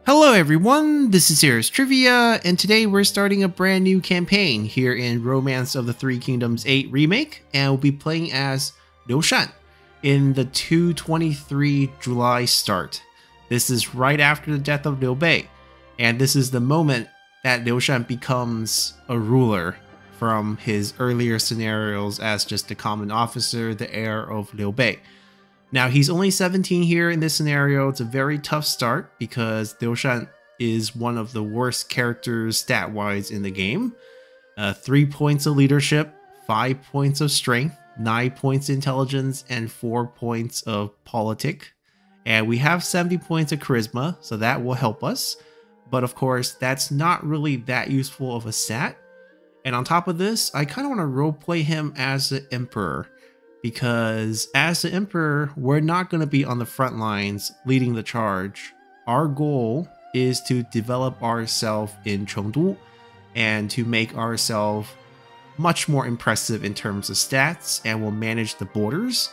Hello everyone, this is Serious Trivia, and today we're starting a brand new campaign here in Romance of the Three Kingdoms 8 Remake, and we'll be playing as Liu Shan in the 223 July start. This is right after the death of Liu Bei, and this is the moment that Liu Shan becomes a ruler from his earlier scenarios as just a common officer, the heir of Liu Bei. Now, he's only 17 here in this scenario. It's a very tough start because Liu Shan is one of the worst characters stat-wise in the game. 3 points of leadership, 5 points of strength, 9 points intelligence, and 4 points of politic. And we have 70 points of charisma, so that will help us. But of course, that's not really that useful of a stat. And on top of this, I kind of want to roleplay him as the Emperor. Because as the Emperor, we're not going to be on the front lines leading the charge. Our goal is to develop ourselves in Chengdu and to make ourselves much more impressive in terms of stats, and we'll manage the borders.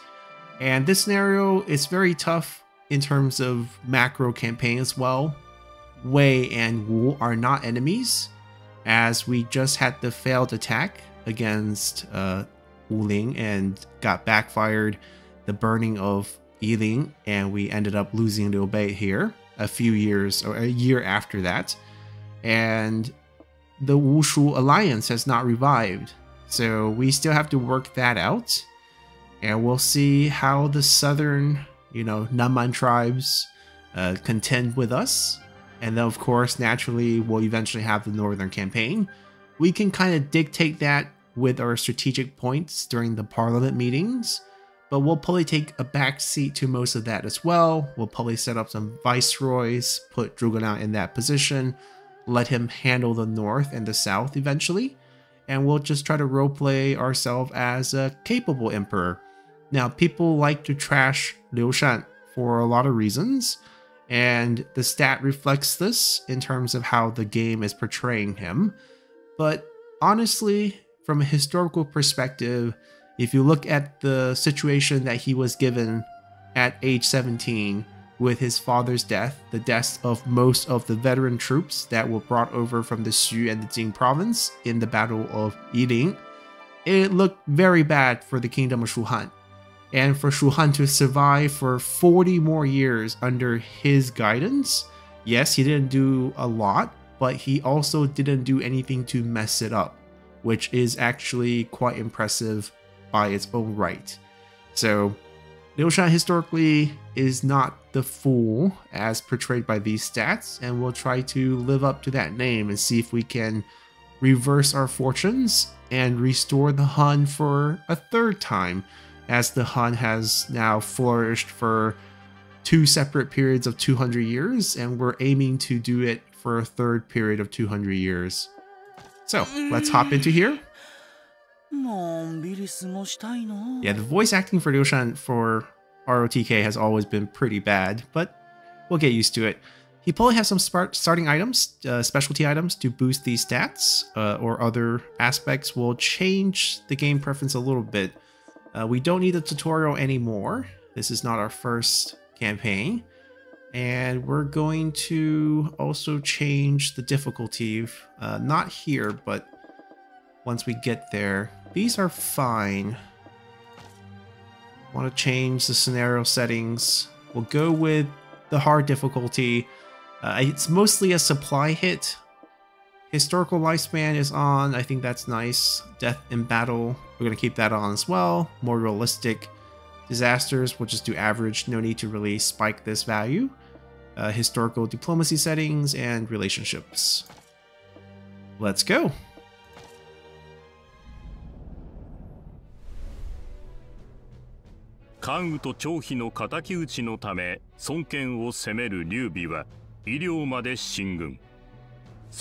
And this scenario is very tough in terms of macro campaign as well. Wei and Wu are not enemies, as we just had the failed attack against Wuling and got backfired, the burning of Yiling, and we ended up losing Liu Bei here a few years or a year after that. And the Wushu alliance has not revived, so we still have to work that out, and we'll see how the southern, Nanman tribes contend with us. And then of course, naturally, we'll eventually have the northern campaign. We can kind of dictate that with our strategic points during the parliament meetings, but we'll probably take a back seat to most of that as well. We'll probably set up some viceroys, put Drugana in that position, let him handle the north and the south eventually, and we'll just try to roleplay ourselves as a capable emperor. Now, people like to trash Liu Shan for a lot of reasons, and the stat reflects this in terms of how the game is portraying him, but honestly, from a historical perspective, if you look at the situation that he was given at age 17 with his father's death, the deaths of most of the veteran troops that were brought over from the Xu and the Jing province in the Battle of Yiling, it looked very bad for the Kingdom of Shuhan. And for Shuhan to survive for 40 more years under his guidance, yes, he didn't do a lot, but he also didn't do anything to mess it up, which is actually quite impressive by its own right. So Liu Shan historically is not the fool as portrayed by these stats, and we'll try to live up to that name and see if we can reverse our fortunes and restore the Han for a third time, as the Han has now flourished for 2 separate periods of 200 years, and we're aiming to do it for a third period of 200 years. So, let's hop into here. Yeah, the voice acting for Liu Shan for ROTK has always been pretty bad, but we'll get used to it. He probably has some starting items, specialty items to boost these stats, or other aspects will change the game preference a little bit. We don't need the tutorial anymore. This is not our first campaign. And we're going to also change the difficulty, not here, but once we get there. These are fine. Want to change the scenario settings. We'll go with the hard difficulty. It's mostly a supply hit. Historical lifespan is on. I think that's nice. Death in battle, we're going to keep that on as well. More realistic. Disasters, we'll just do average. No need to really spike this value. Historical diplomacy settings and relationships. Let's go. 関羽と張飛の敵討ちのため孫権を攻める劉備は医療まで進軍。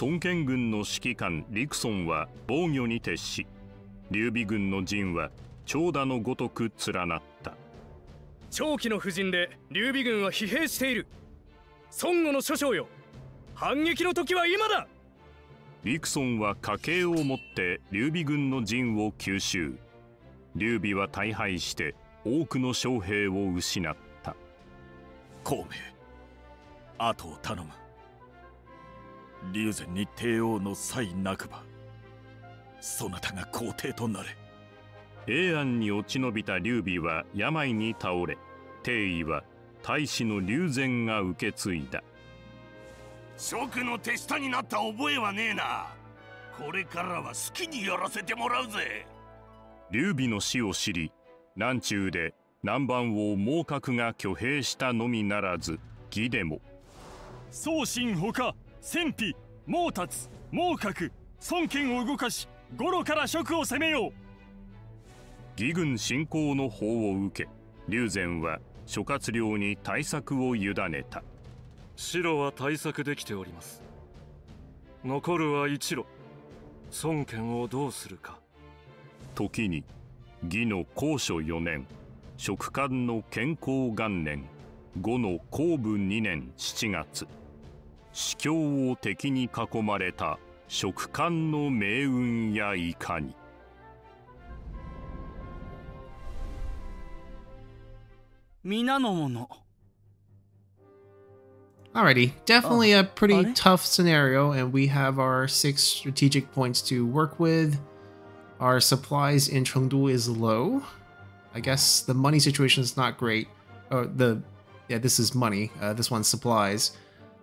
孫権軍の指揮官陸遜は防御に徹し、劉備軍の陣は長蛇のごとく連なった。長期の布陣で劉備軍は疲弊している。孫悟の諸将よ、反撃の時は今だ。陸遜は家計をもって劉備軍の陣を吸収。劉備は大敗して多くの将兵を失った。孔明、後を頼む。龍禅に帝王の際なくば、そなたが皇帝となれ。永安に落ち延びた劉備は病に倒れ、帝位は太子の龍禅が受け継いだ。職の手下になった覚えはねえな。これからは好きにやらせてもらうぜ。劉備の死を知り、南中で南蛮王孟獲が挙兵したのみならず、義でも宗信ほか戦費孟達孟獲孫権を動かし、五路から蜀を攻めよう。義軍侵攻の報を受け、龍禅は諸葛亮に対策を委ねた。白は対策できております。残るは一路。孫権をどうするか。時に義の高所4年、蜀漢の建康元年、呉の公武2年7月、司教を敵に囲まれた蜀漢の命運やいかに。皆の者。 Alrighty, definitely a pretty tough scenario, and we have our 6 strategic points to work with. Our supplies in Chengdu is low. I guess the money situation is not great. This is money. This one's supplies.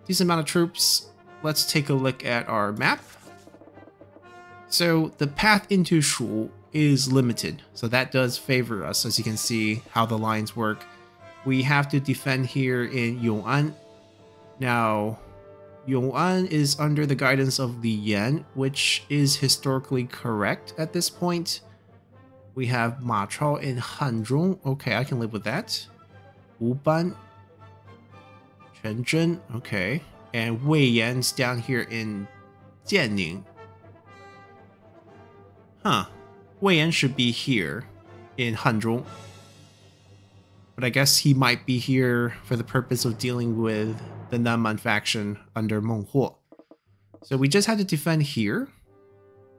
Decent amount of troops. Let's take a look at our map. So the path into Shu is limited, so that does favor us, as you can see how the lines work. We have to defend here in Yong'an. Now, Yong'an is under the guidance of Li Yan, which is historically correct at this point. We have Ma Chao in Hanzhong. Okay, I can live with that. Wuban. Quanzhen. Okay. And Wei Yan's down here in Jianning. Huh. Wei Yan should be here in Hanzhong. But I guess he might be here for the purpose of dealing with the Nanman faction under Meng Huo. So we just had to defend here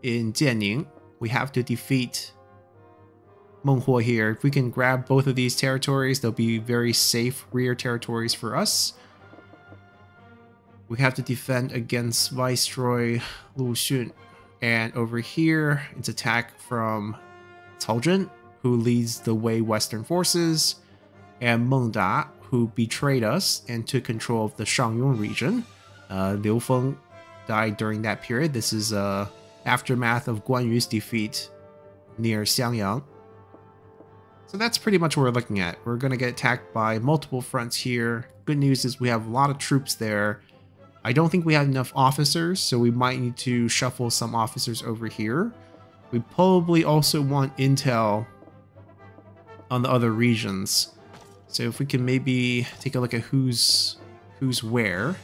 in Jianning. We have to defeat Meng Huo here. If we can grab both of these territories, they'll be very safe rear territories for us. We have to defend against Viceroy Liu Shan. And over here, it's attack from Cao Zhen, who leads the Wei Western forces, and Meng Da, who betrayed us and took control of the Shangyong region. Liu Feng died during that period. This is aftermath of Guan Yu's defeat near Xiangyang. So that's pretty much what we're looking at. We're going to get attacked by multiple fronts here. Good news is we have a lot of troops there. I don't think we have enough officers, so we might need to shuffle some officers over here. We probably also want intel on the other regions. So if we can maybe take a look at who's where.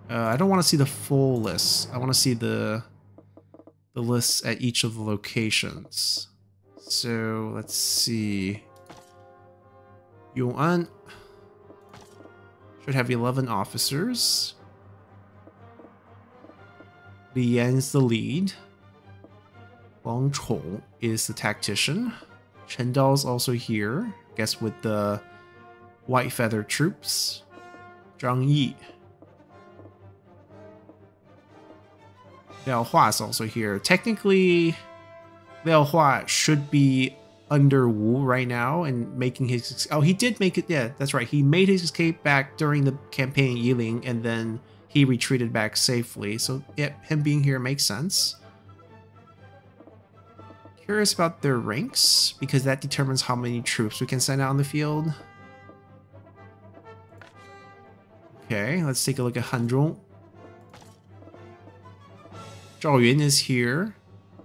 I don't want to see the full list. I want to see the lists at each of the locations. So let's see. Yong'an should have 11 officers. Li Yan's the lead. Wang Chong is the tactician. Chen Dao's also here, I guess with the White Feather troops. Zhang Yi. Liao Hua is also here. Technically, Liao Hua should be under Wu right now and making his... Oh, he did make it. Yeah, that's right. He made his escape back during the campaign in Yiling, and then he retreated back safely. So, yeah, him being here makes sense. Curious about their ranks, because that determines how many troops we can send out on the field. Okay, let's take a look at Hanzhong. Zhao Yun is here.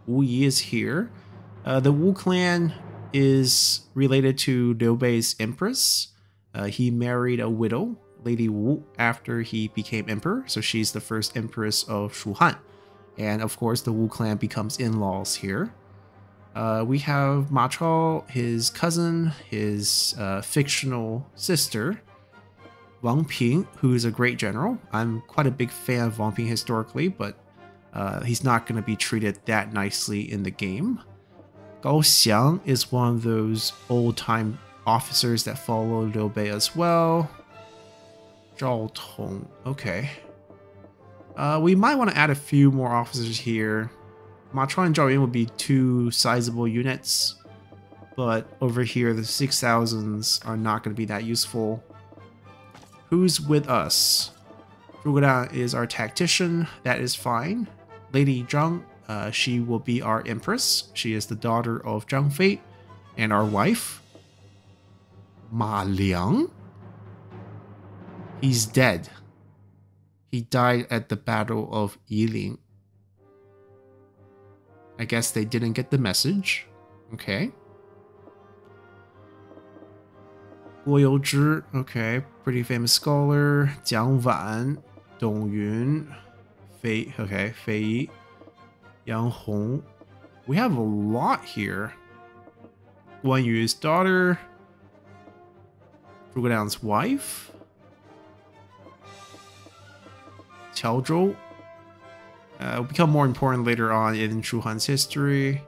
Wu Yi is here. The Wu clan is related to Liu Bei's empress. He married a widow, Lady Wu, after he became emperor, so she's the first empress of Shu Han. And of course, the Wu clan becomes in-laws here. We have Ma Chao, his cousin, his fictional sister, Wang Ping, who is a great general. I'm quite a big fan of Wang Ping historically, but he's not going to be treated that nicely in the game. Gao Xiang is one of those old-time officers that follow Liu Bei as well. Zhao Tong. Okay. We might want to add a few more officers here. Ma Chuan and Zhao Yun would be two sizable units, but over here the 6,000s are not going to be that useful. Who's with us? Zhuge Dan is our tactician. That is fine. Lady Zhang, she will be our empress. She is the daughter of Zhang Fei and our wife. Ma Liang? He's dead. He died at the Battle of Yiling. I guess they didn't get the message. Okay. Guo Youzhi, okay, pretty famous scholar. Jiang Wan, Dong Yun, Fei, okay, Fei Yi, Yang Hong. We have a lot here. Guan Yu's daughter, Zhuge Dan's wife, Qiao Zhou. Will become more important later on in Shu Han's history.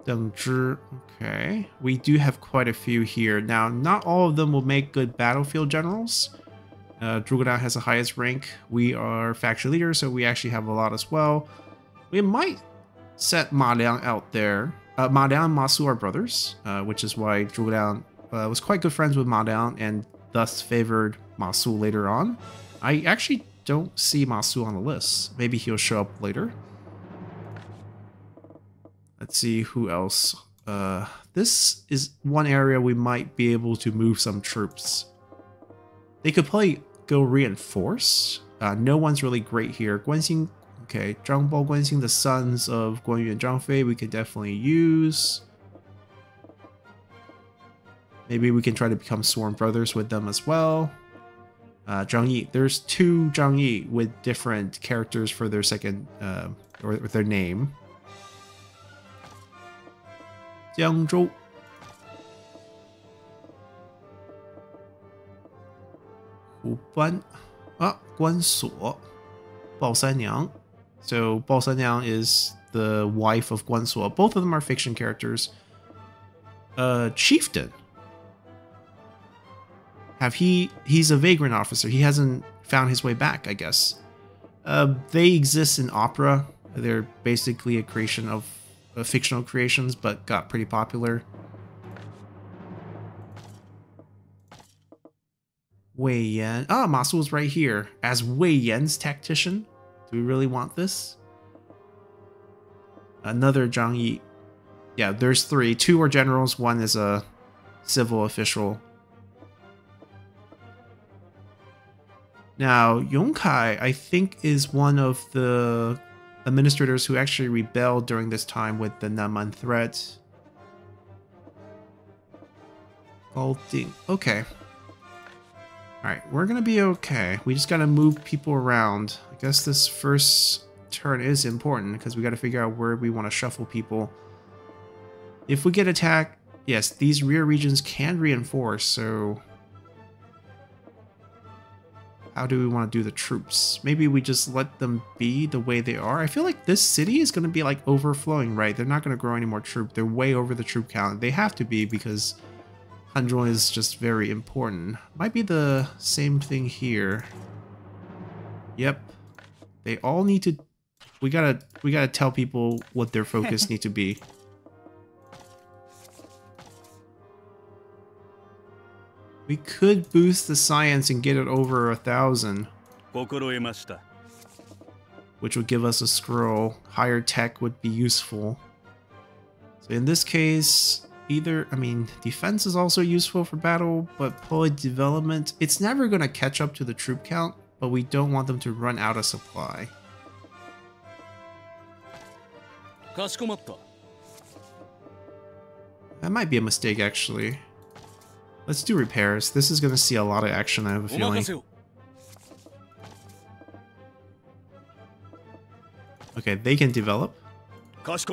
Deng Zhi. Okay. We do have quite a few here. Now, not all of them will make good battlefield generals. Zhuge Dan has the highest rank. We are faction leaders, so we actually have a lot as well. We might set Ma Liang out there. Ma Liang and Ma Su are brothers, which is why Zhuge Dan was quite good friends with Ma Liang and thus favored Ma Su later on. I actually don't see Ma Su on the list. Maybe he'll show up later. Let's see who else. This is one area we might be able to move some troops. They could probably go reinforce. No one's really great here. Guanxing, okay, Zhang Bao, Guanxing, the sons of Guan Yu and Zhang Fei, we could definitely use. Maybe we can try to become sworn brothers with them as well. Zhang Yi. There's two Zhang Yi with different characters for their second, or their name. Jiangzhou. Huban. Guan Suo. Bao Sanyang. So Bao Sanyang is the wife of Guan Suo. Both of them are fiction characters. Chieftain. He's a vagrant officer. He hasn't found his way back, I guess. They exist in opera. They're basically a creation of fictional creations, but got pretty popular. Wei Yan. Ah, Ma Su is right here as Wei Yan's tactician. Do we really want this? Another Zhang Yi. Yeah, there's three. Two are generals. One is a civil official. Now, Yongkai, I think, is one of the administrators who actually rebelled during this time with the Nanman threat. Golding. Okay. Alright, we're gonna be okay. We just gotta move people around. I guess this first turn is important because we gotta figure out where we want to shuffle people. If we get attacked, yes, these rear regions can reinforce, so how do we want to do the troops? Maybe we just let them be the way they are. I feel like this city is going to be like overflowing, right? They're not going to grow any more troop. They're way over the troop count. They have to be because Hanzhong is just very important. Might be the same thing here. Yep. They all need to... We gotta tell people what their focus need to be. We could boost the science and get it over 1,000. Which would give us a scroll. Higher tech would be useful. So in this case, defense is also useful for battle, but poli development, it's never going to catch up to the troop count, but we don't want them to run out of supply. That might be a mistake, actually. Let's do repairs. This is going to see a lot of action, I have a feeling. Okay, they can develop. It's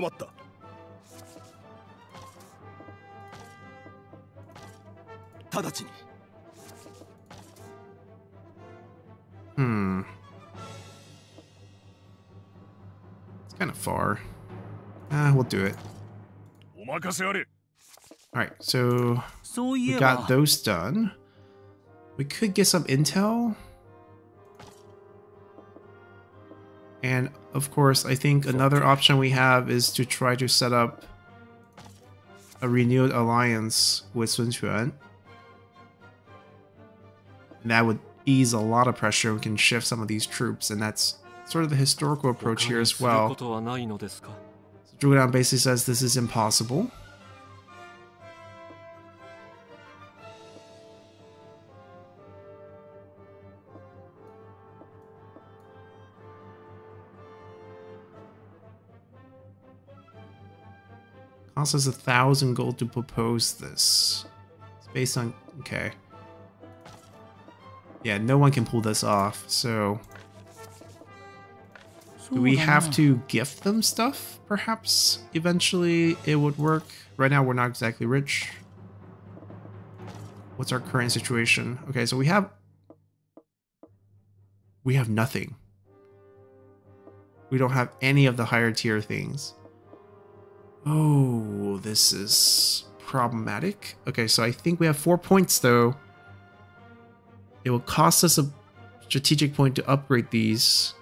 kind of far. We'll do it. Alright, so we got those done. We could get some intel. And of course, I think another option we have is to try to set up a renewed alliance with Sun Quan. And that would ease a lot of pressure. We can shift some of these troops, and that's sort of the historical approach here as well. So Zhuge basically says this is impossible. Costs us 1,000 gold to propose this. It's based on... okay. Yeah, no one can pull this off, so... do we have to gift them stuff, perhaps? Eventually it would work. Right now we're not exactly rich. What's our current situation? Okay, so we have nothing. We don't have any of the higher tier things. Oh, this is problematic. Okay, so I think we have 4 points though. It will cost us a strategic point to upgrade these.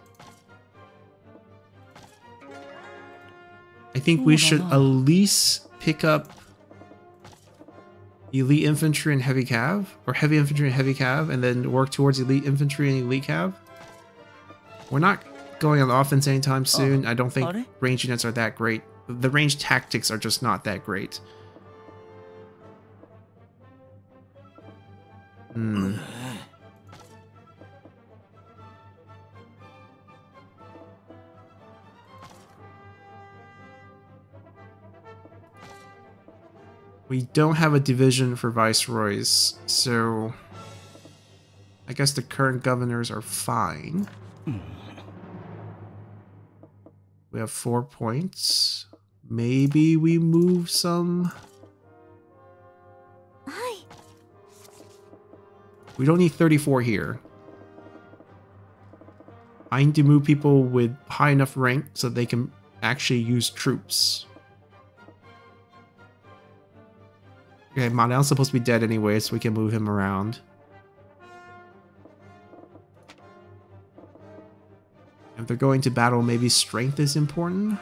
I think we should at least pick up elite infantry and heavy cav, or heavy infantry and heavy cav, and then work towards elite infantry and elite cav. We're not going on offense anytime soon. I don't think range units are that great. The range tactics are just not that great. We don't have a division for viceroys, so I guess the current governors are fine. We have 4 points. Maybe we move some. We don't need 34 here. I need to move people with high enough rank so they can actually use troops. Okay, Ma Liang's supposed to be dead anyway, so we can move him around. If they're going to battle, maybe strength is important.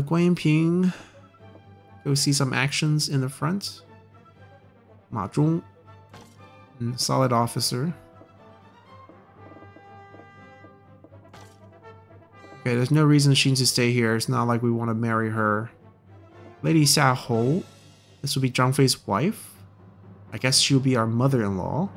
Guan Yinping, go see some actions in the front. Ma Zhong, solid officer. Okay, there's no reason she needs to stay here. It's not like we want to marry her. Lady Xiahou, this will be Zhang Fei's wife. I guess she'll be our mother-in-law.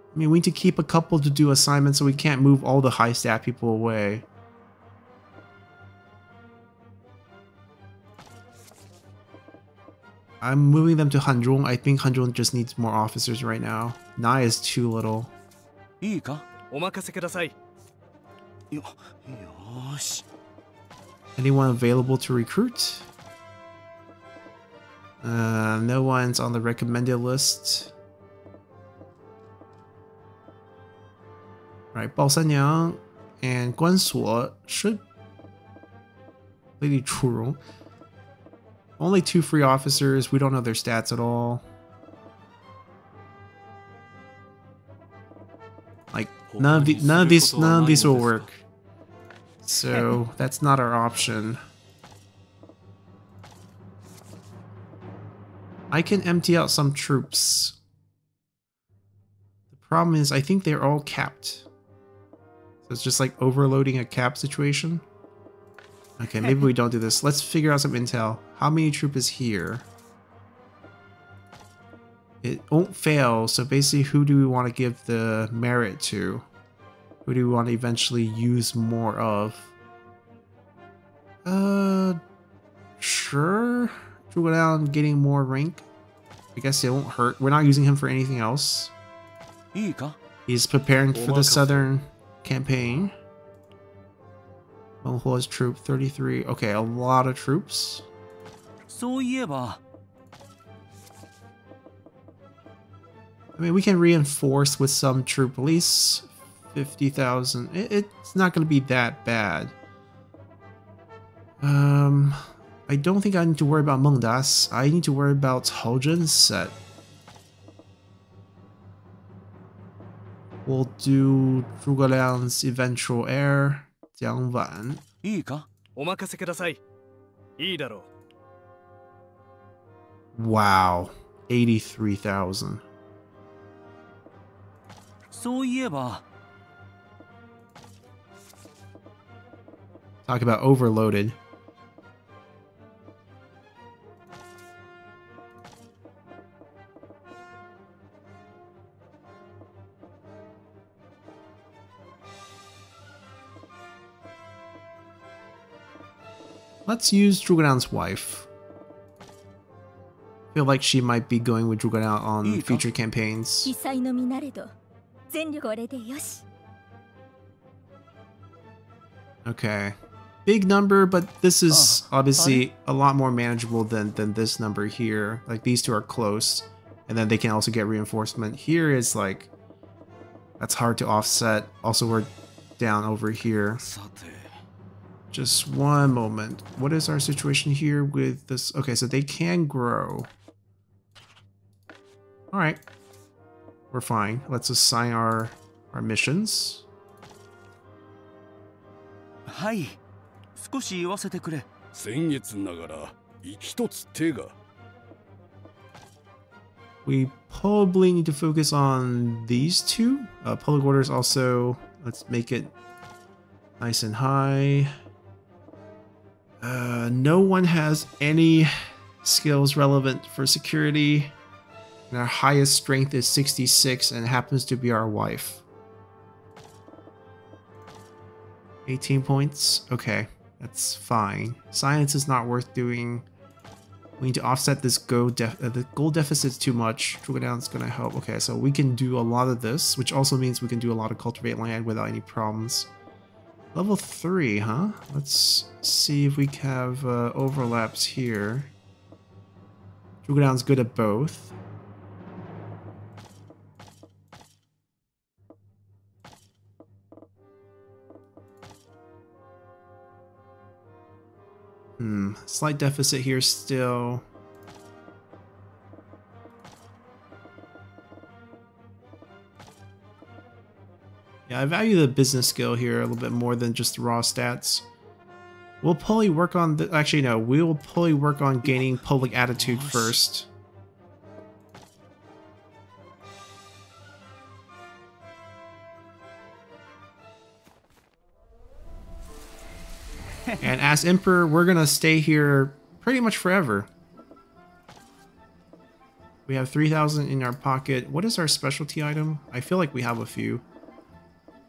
I mean, we need to keep a couple to do assignments, so we can't move all the high stat people away. I'm moving them to Hanzhong. I think Hanzhong just needs more officers right now. Nai is too little. Anyone available to recruit? No one's on the recommended list. Right, Bao Sanyang and Guan Suo should... Lady Churong. Only 2 free officers. We don't know their stats at all. Like, none of these will work. So that's not our option. I can empty out some troops. The problem is I think they're all capped. So it's just like overloading a cap situation. Okay, maybe we don't do this. Let's figure out some intel. How many troop is here? It won't fail, so basically who do we want to give the merit to? Who do we want to eventually use more of? Sure. Zhuge Liang getting more rank. I guess it won't hurt. We're not using him for anything else. He's preparing for the southern campaign. Meng Huo's troop 33. Okay, a lot of troops. I mean, we can reinforce with some true police. 50,000. It's not going to be that bad. I don't think I need to worry about Meng Das. I need to worry about Cao Zhen's set. We'll do Zhuge Liang's eventual heir, Jiang Wan. いいか？お任せください。いいだろう。 Wow, 83,000. そういえば。 Talk about overloaded. Let's use Zhuge Liang's wife. Feel like she might be going with Zhuge Liang on future campaigns. Okay. Big number, but this is obviously a lot more manageable than this number here. Like, these two are close, and then they can also get reinforcement. Here is like, that's hard to offset. Also, we're down over here. Just one moment. What is our situation here with this? Okay, so they can grow. All right. We're fine. Let's assign our missions. はい。少し言わせてくれ。先月ながら一つ手が。 We probably need to focus on these two. Public orders also. Let's make it nice and high. No one has any skills relevant for security. And our highest strength is 66 and happens to be our wife. 18 points. Okay, that's fine. Science is not worth doing. We need to offset this the gold deficit's too much. Zhuge Liang's gonna help. Okay, so we can do a lot of this, which also means we can do a lot of cultivate land without any problems. Level 3, huh? Let's see if we have overlaps here. Zhuge Liang's good at both. Slight deficit here still. Yeah, I value the business skill here a little bit more than just the raw stats. We'll probably work on the... Actually, no. We'll probably work on gaining public attitude first. And as Emperor, we're gonna stay here pretty much forever. We have 3,000 in our pocket. What is our specialty item? I feel like we have a few.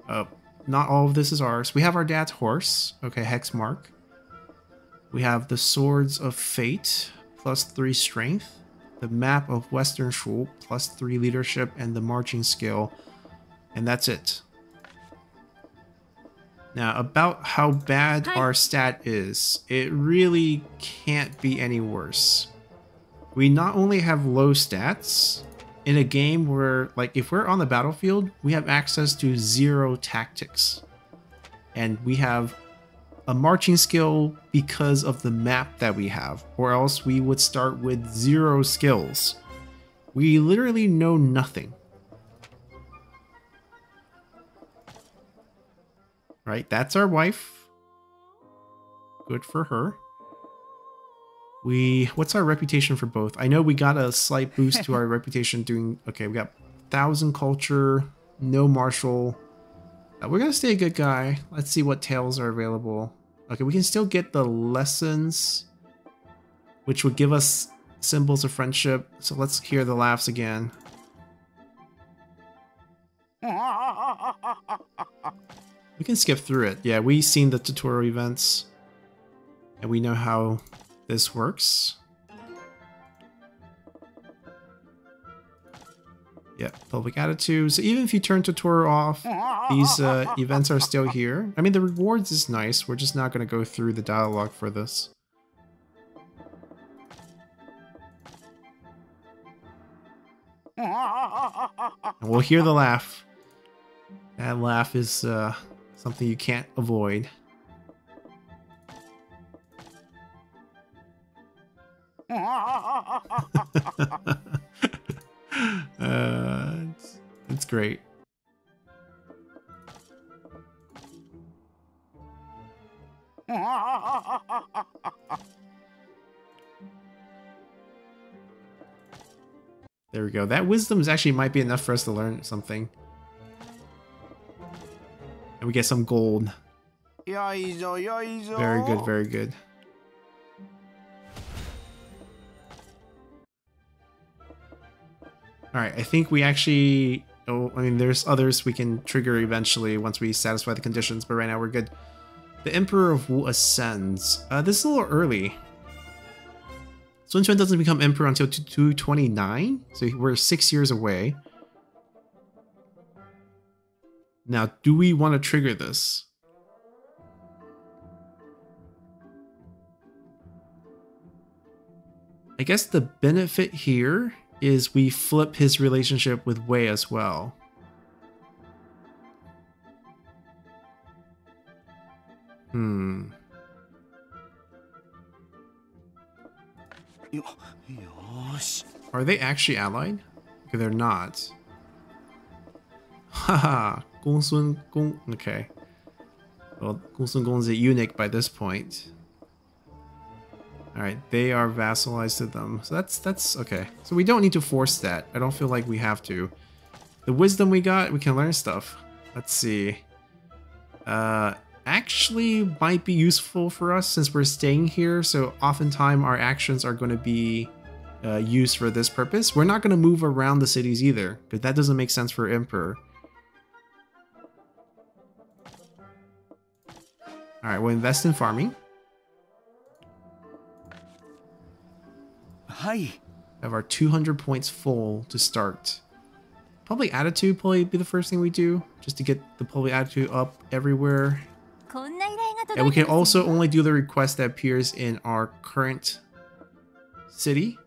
Not all of this is ours. We have our dad's horse. Okay, hex mark. We have the Swords of Fate, +3 strength. The map of Western Shu, +3 leadership, and the marching skill. And that's it. Now, about how bad our stat is, it really can't be any worse. We not only have low stats, in a game where, like, if we're on the battlefield, we have access to 0 tactics. And we have a marching skill because of the map that we have, or else we would start with 0 skills. We literally know nothing. Right, that's our wife. Good for her. What's our reputation for both? I know we got a slight boost to our reputation doing... Okay, we got 1,000 culture, no martial. We're gonna stay a good guy. Let's see what tales are available. Okay, we can still get the lessons, which would give us symbols of friendship. So let's hear the laughs again. We can skip through it. Yeah, we've seen the tutorial events. And we know how this works. Yeah, public attitude. So even if you turn tutorial off, these events are still here. I mean, the rewards is nice. We're just not going to go through the dialogue for this. And we'll hear the laugh. That laugh is something you can't avoid. It's great. There we go. That wisdom actually might be enough for us to learn something. And we get some gold. Very good, very good. Alright, I think we actually... Oh, I mean, there's others we can trigger eventually once we satisfy the conditions, but right now we're good. The Emperor of Wu ascends. This is a little early. Sun Quan doesn't become Emperor until 229, so we're 6 years away. Now, do we want to trigger this? I guess the benefit here is we flip his relationship with Wei as well. Are they actually allied? Okay, they're not. Haha, Gongsun Gong. Okay. Well, Gongsun Gong is a eunuch by this point. Alright, they are vassalized to them. So that's okay. So we don't need to force that. I don't feel like we have to. The wisdom we got, we can learn stuff. Let's see. Actually might be useful for us since we're staying here. So oftentimes our actions are going to be used for this purpose. We're not going to move around the cities either, because that doesn't make sense for Emperor. Alright, we'll invest in farming. Have our 200 points full to start. Public attitude probably be the first thing we do, just to get the public attitude up everywhere. And we can also only do the request that appears in our current city.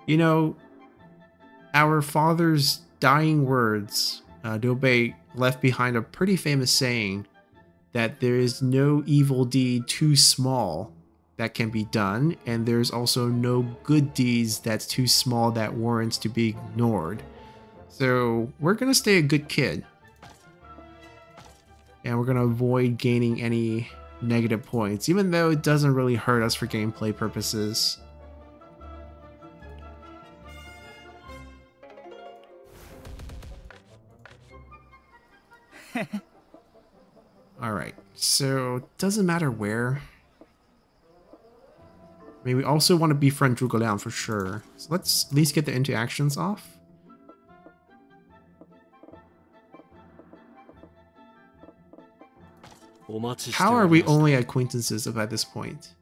You know, our father's dying words, Dobei left behind a pretty famous saying that there is no evil deed too small that can be done, and there's also no good deeds that's too small that warrants to be ignored. So we're gonna stay a good kid, and we're gonna avoid gaining any negative points, even though it doesn't really hurt us for gameplay purposes. Alright, so it doesn't matter where. I mean, we also want to befriend Zhuge Liang for sure. So let's at least get the interactions off. How are we only acquaintances at this point?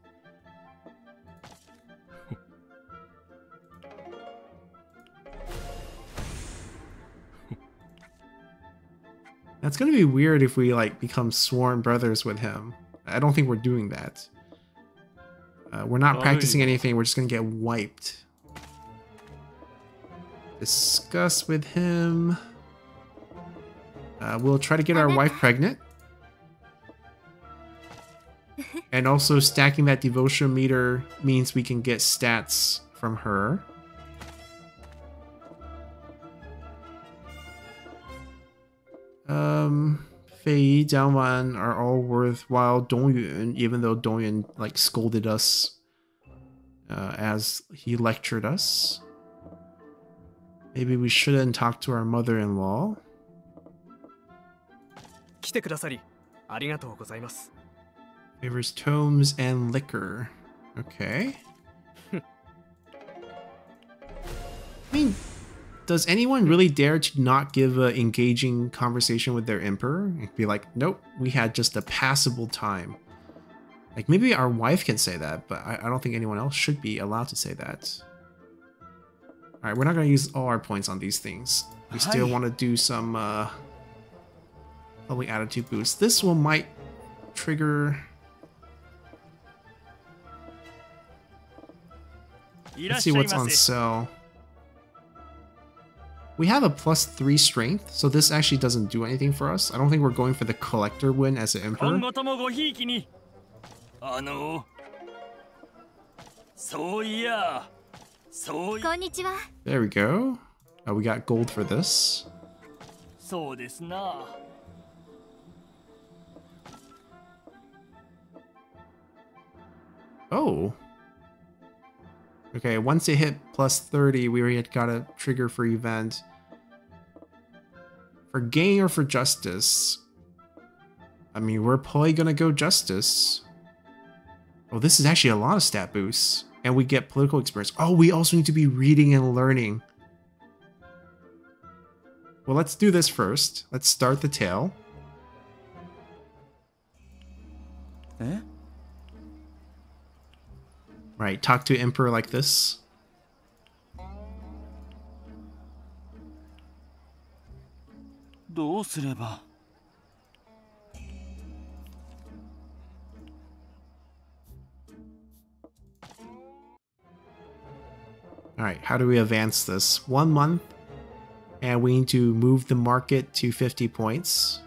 That's gonna be weird if we like become sworn brothers with him. I don't think we're doing that. We're not practicing anything, we're just gonna get wiped. Discuss with him. We'll try to get our wife pregnant. And also stacking that devotion meter means we can get stats from her. Fei Yi, Jiang Wan are all worthwhile. Dong Yun, even though Dong Yun like scolded us as he lectured us. Maybe we shouldn't talk to our mother-in-law. Favors tomes and liquor. Okay. I mean, does anyone really dare to not give an engaging conversation with their emperor? And be like, nope, we had just a passable time. Like, maybe our wife can say that, but I don't think anyone else should be allowed to say that. Alright, we're not going to use all our points on these things. We still want to do some public attitude boost. This one might trigger... Let's see what's on sale. We have a +3 strength, so this actually doesn't do anything for us. I don't think we're going for the collector win as an emperor. 今後ともごひいきに。そういや、そうい。こんにちは。 There we go. We got gold for this. そうですな。Oh. Okay, once it hit +30, we already got a trigger for event. For gain or for justice? I mean, we're probably gonna go justice. Oh, this is actually a lot of stat boosts. And we get political experience. Oh, we also need to be reading and learning. Well, let's do this first. Let's start the tale. Eh? Right, talk to Emperor like this. Alright, how do we advance this? 1 month, and we need to move the market to 50 points.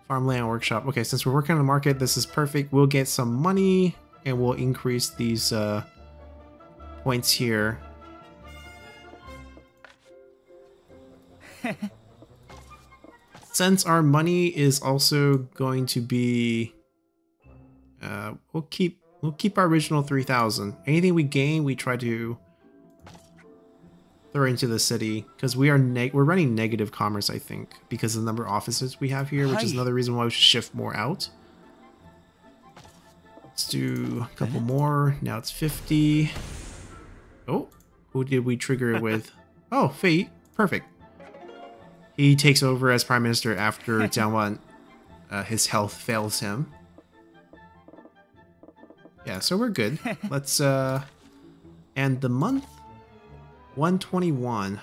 Farmland workshop. Okay, since we're working on the market, this is perfect. We'll get some money, and we'll increase these points here. Since our money is also going to be, we'll keep our original 3,000. Anything we gain, we try to throw into the city because we're running negative commerce, I think, because of the number of offices we have here, which is another reason why we should shift more out. Let's do a couple more. Now it's 50. Oh, who did we trigger it with? Oh, Fate. Perfect. He takes over as Prime Minister after Jiangwan, his health fails him. Yeah, so we're good. Let's end the month. 121.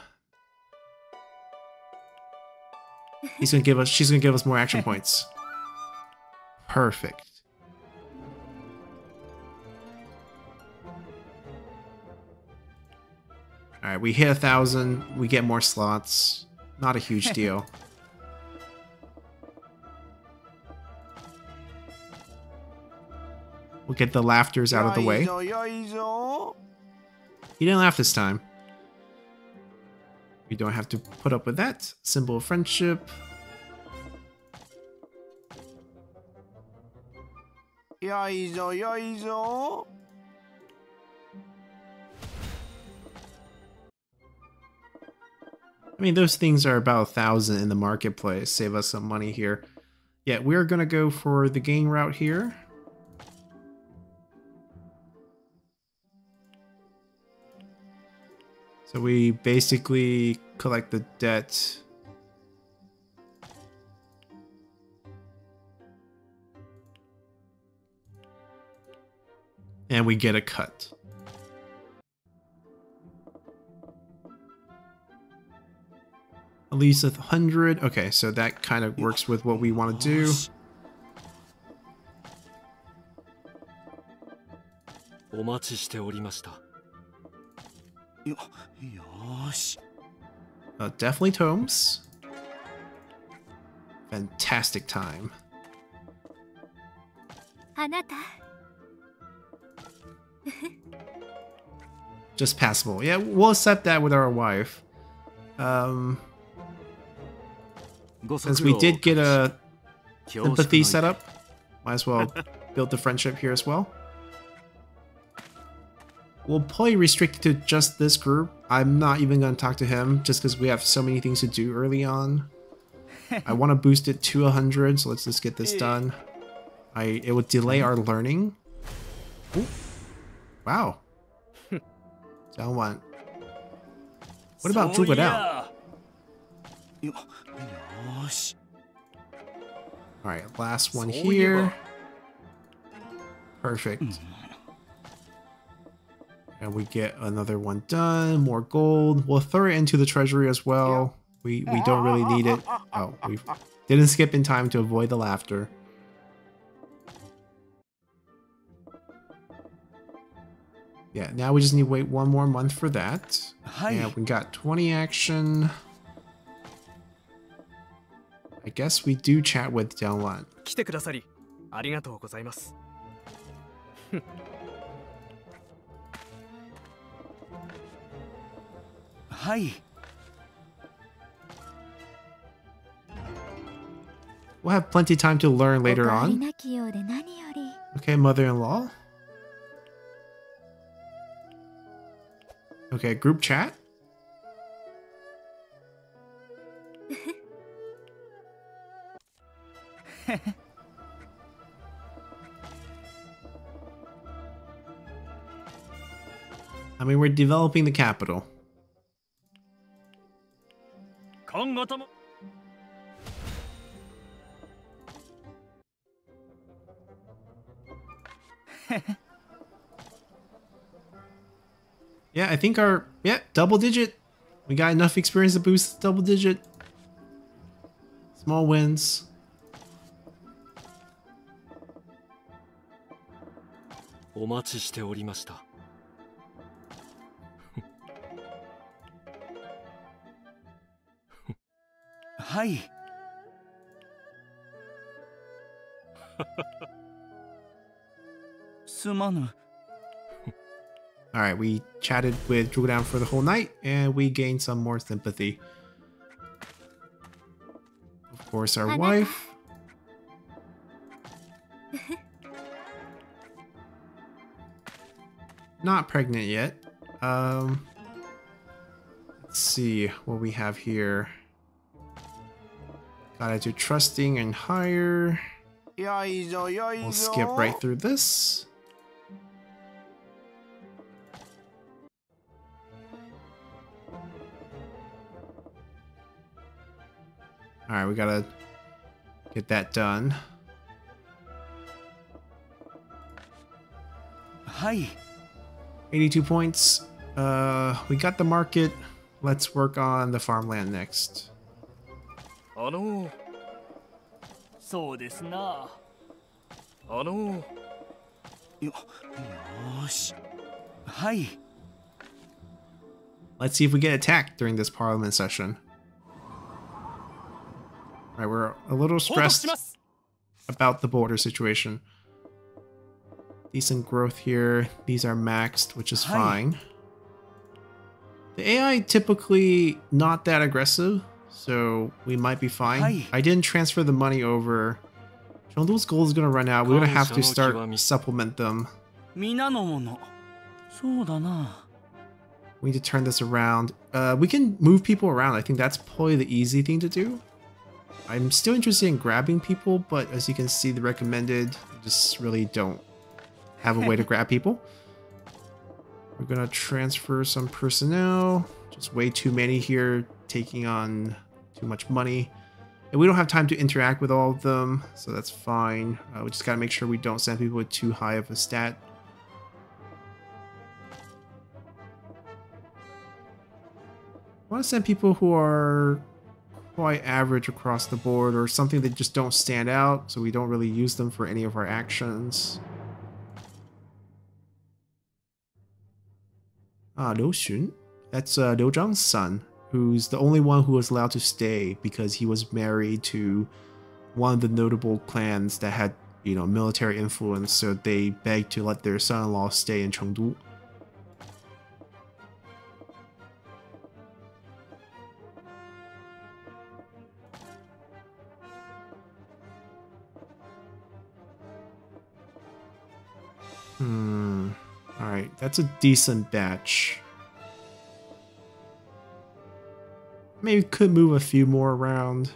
She's gonna give us more action points. Perfect. Alright, we hit 1,000, we get more slots. Not a huge deal. We'll get the laughters out of the way. He didn't laugh this time. We don't have to put up with that. Symbol of friendship. I mean, those things are about 1,000 in the marketplace. Save us some money here. Yeah, we're gonna go for the gain route here. So we basically collect the debt. And we get a cut. At least 100. Okay, so that kind of works with what we want to do. Definitely tomes. Fantastic time. Just passable. Yeah, we'll accept that with our wife. Since we did get a sympathy set up, might as well build the friendship here as well. We'll probably restrict it to just this group. I'm not even going to talk to him just because we have so many things to do early on. I want to boost it to 100, so let's just get this done. It would delay our learning. Ooh. Wow. What about Zhuge Dao? Alright, last one here. Perfect. And we get another one done. More gold. We'll throw it into the treasury as well. We don't really need it. Oh, we didn't skip in time to avoid the laughter. Yeah, now we just need to wait 1 more month for that. Hi. Yeah, we got 20 action. I guess we do chat with Downline. 来てくださりありがとうございます。はい。We'll have plenty of time to learn later お変わり on. なきようで何より。 Okay, mother-in-law. Okay, group chat. I mean, we're developing the capital. 今後とも Yeah, I think double digit. We got enough experience to boost double digit. Small wins. お待ちしておりました。はい。すまぬ。 Alright, we chatted with Drugdown for the whole night, and we gained some more sympathy. Of course, our wife. Not pregnant yet. Let's see what we have here. Gotta do trusting and hire. We'll skip right through this. Alright, we gotta get that done. Hi. 82 points. We got the market. Let's work on the farmland next. そうですな。よし。はい。 Let's see if we get attacked during this parliament session. Alright, we're a little stressed about the border situation. Decent growth here. These are maxed, which is fine. The AI typically not that aggressive, so we might be fine. I didn't transfer the money over. Chengdu's gold is going to run out. We're going to have to start supplement them. 皆のもの。そうだな。 We need to turn this around. We can move people around. I think that's probably the easy thing to do. I'm still interested in grabbing people, but as you can see, the recommended just really don't have a way to grab people. We're gonna transfer some personnel. Just way too many here, taking on too much money. And we don't have time to interact with all of them, so that's fine. We just gotta make sure we don't send people with too high of a stat. I want to send people who are quite average across the board, or something that just don't stand out, so we don't really use them for any of our actions. Liu Shan. That's Liu Zhang's son, who's the only one who was allowed to stay because he was married to one of the notable clans that had, you know, military influence, so they begged to let their son-in-law stay in Chengdu. Alright, that's a decent batch. Maybe could move a few more around.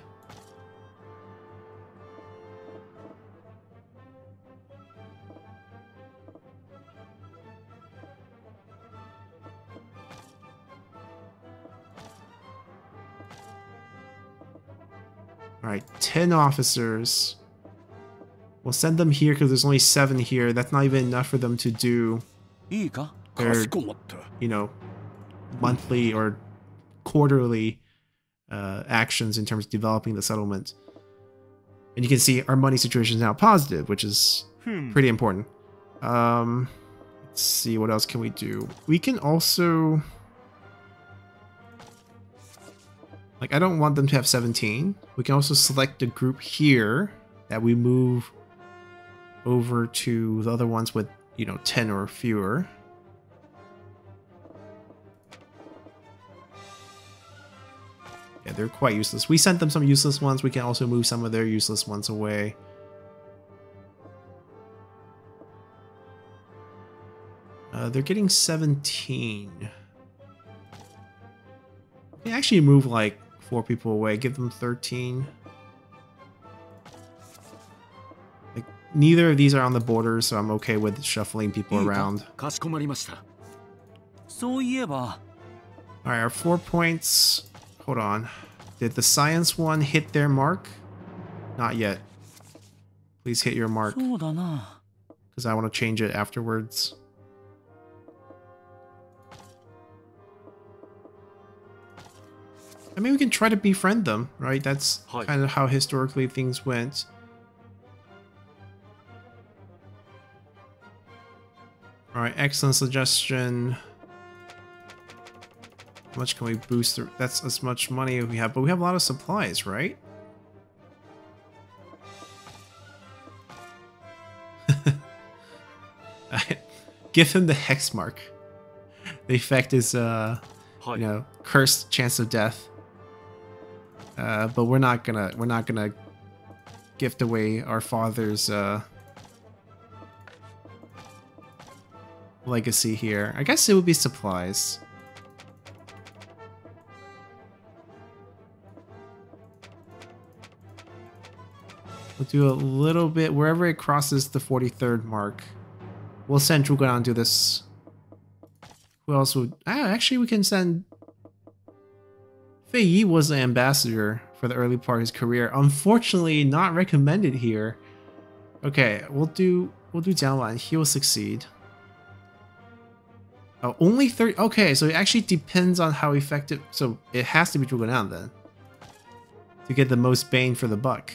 Alright, 10 officers. We'll send them here because there's only 7 here. That's not even enough for them to do their, you know, monthly or quarterly actions in terms of developing the settlement. And you can see our money situation is now positive, which is pretty important. Let's Let's see, what else can we do? We can also... Like, I don't want them to have 17. We can also select a group here that we move over to the other ones with, you know, 10 or fewer. Yeah, they're quite useless. We sent them some useless ones. We can also move some of their useless ones away. They're getting 17. We can actually move like 4 people away. Give them 13. Like, neither of these are on the border, so I'm okay with shuffling people around. Alright, our 4 points. Hold on. Did the science one hit their mark? Not yet. Please hit your mark. Because I want to change it afterwards. I mean, we can try to befriend them, right? That's kind of how historically things went. Alright, excellent suggestion. How much can we boost? That's as much money as we have, but we have a lot of supplies, right? Give him the hex mark. The effect is, you know, cursed chance of death. But we're not gonna gift away our father's legacy here. I guess it would be supplies. We'll do a little bit wherever it crosses the 43rd mark. We'll send Zhuge down to this. Who else would? Actually, we can send. Fei Yi was the ambassador for the early part of his career. Unfortunately, not recommended here. Okay, we'll do Jiang Wan. He will succeed. Oh, only 30. Okay, so it actually depends on how effective. So it has to be Zhuge Dan then to get the most bang for the buck.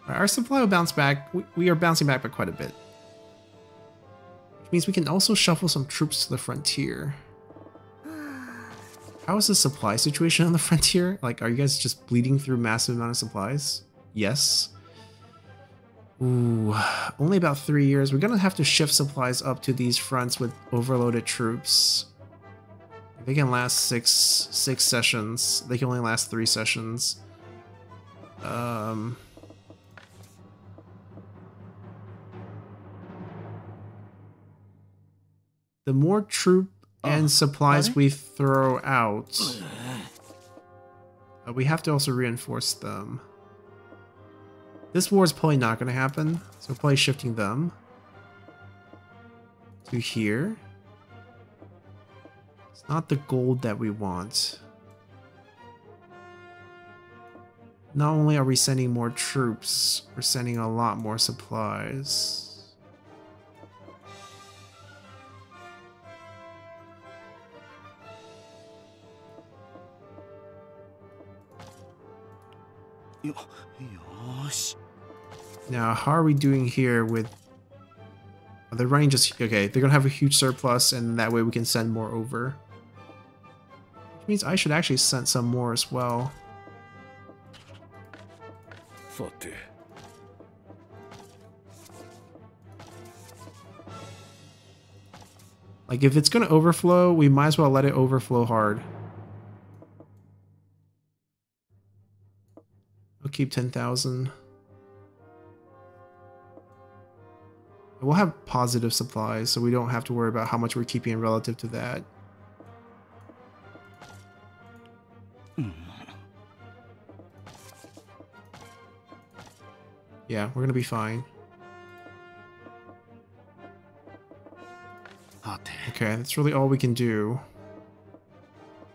Our supply will bounce back. We are bouncing back by quite a bit. Which means we can also shuffle some troops to the frontier. How is the supply situation on the frontier? Like, are you guys just bleeding through massive amount of supplies? Yes. Ooh, only about 3 years. We're gonna have to shift supplies up to these fronts with overloaded troops. They can last six sessions. They can only last 3 sessions. The more troop and supplies we throw out, we have to also reinforce them. This war is probably not going to happen, so we're probably shifting them to here. It's not the gold that we want. Not only are we sending more troops, we're sending a lot more supplies. Now, how are we doing here with... They're running just... Okay, they're gonna have a huge surplus, and that way we can send more over. Which means I should actually send some more as well. Like, if it's gonna overflow, we might as well let it overflow hard. I'll keep 10,000. We'll have positive supplies, so we don't have to worry about how much we're keeping relative to that. Yeah, we're gonna be fine. Okay, that's really all we can do.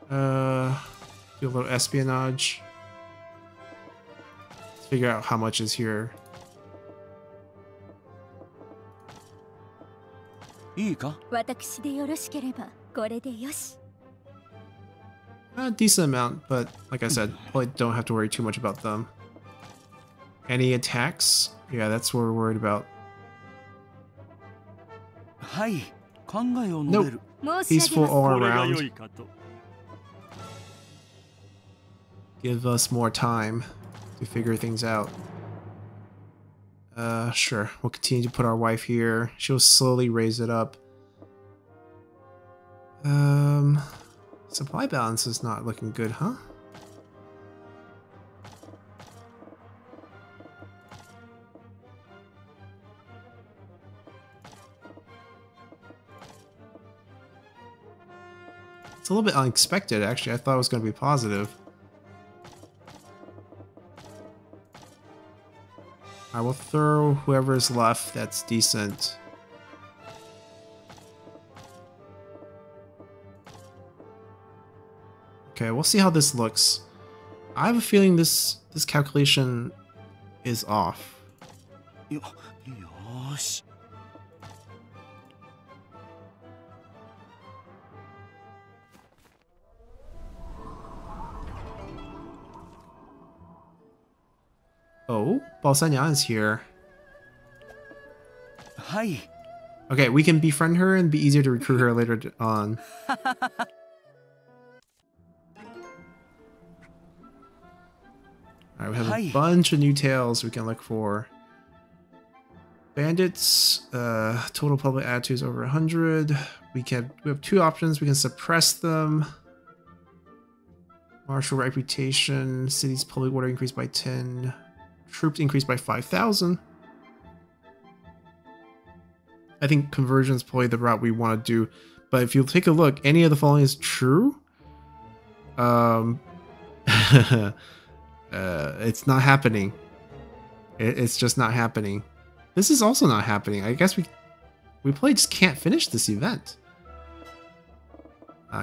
Do a little espionage. Let's figure out how much is here. A decent amount, but like I said, probably don't have to worry too much about them. Any attacks? Yeah, that's what we're worried about. はい、考えを述べる。 Peaceful all これが良 around. いかと。 Give us more time to figure things out. Sure. We'll continue to put our wife here. She'll slowly raise it up. Supply balance is not looking good, huh? It's a little bit unexpected, actually. I thought it was going to be positive. I will throw whoever's left that's decent. Okay, we'll see how this looks. I have a feeling this calculation is off. よーし。 Oh, Balsanyang is here. はい。 Okay, we can befriend her and be easier to recruit her later on. Alright, we have a bunch of new tales we can look for. Bandits, total public attitudes over 100. We have two options. We can suppress them. Martial reputation, city's public order increased by 10. Troops increased by 5,000. I think conversion is probably the route we want to do. But if you take a look, any of the following is true. It's not happening. It's just not happening. This is also not happening. I guess we probably just can't finish this event.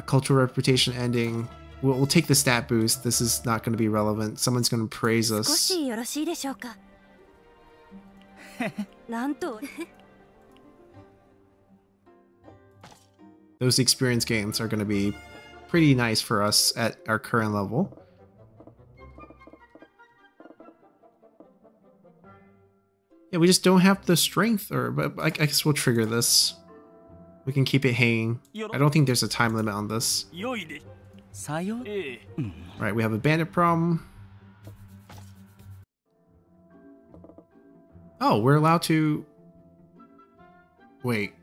Cultural reputation ending. We'll take the stat boost. This is not going to be relevant. Someone's going to praise us. Those experience gains are going to be pretty nice for us at our current level. Yeah, we just don't have the strength, but I guess we'll trigger this. We can keep it hanging. I don't think there's a time limit on this. Right, we have a bandit problem. Oh, we're allowed to... Wait.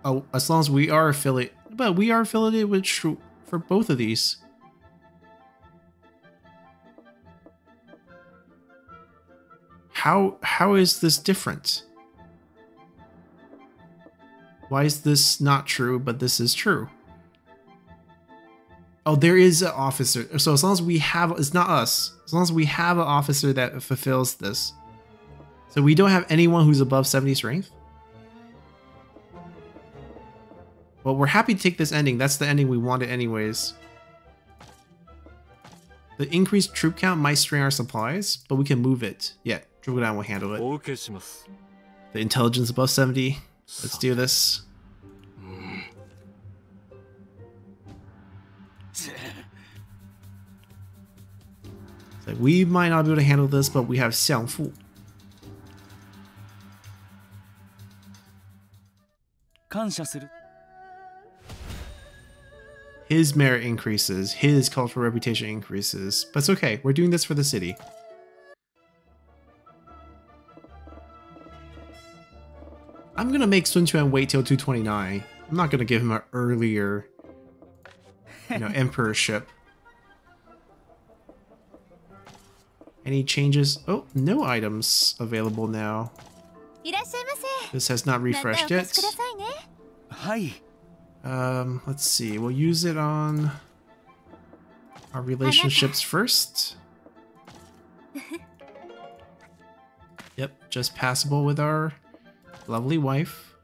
Oh, as long as we are affiliated... But we are affiliated with for both of these. How is this different? Why is this not true, but this is true? Oh, there is an officer. So as long as we have... It's not us. As long as we have an officer that fulfills this. So we don't have anyone who's above 70 strength? Well, we're happy to take this ending. That's the ending we wanted anyways. The increased troop count might strain our supplies, but we can move it. Yeah, Drogodan will handle it. The intelligence above 70. Let's do this. So we might not be able to handle this, but we have Xiangfu. His merit increases, his cultural reputation increases, but it's okay. We're doing this for the city. I'm gonna make Sun Quan wait till 229. I'm not gonna give him an earlier, emperorship. Any changes? Oh, no items available now. This has not refreshed yet. Let's see. We'll use it on our relationships first. Yep, just passable with our lovely wife.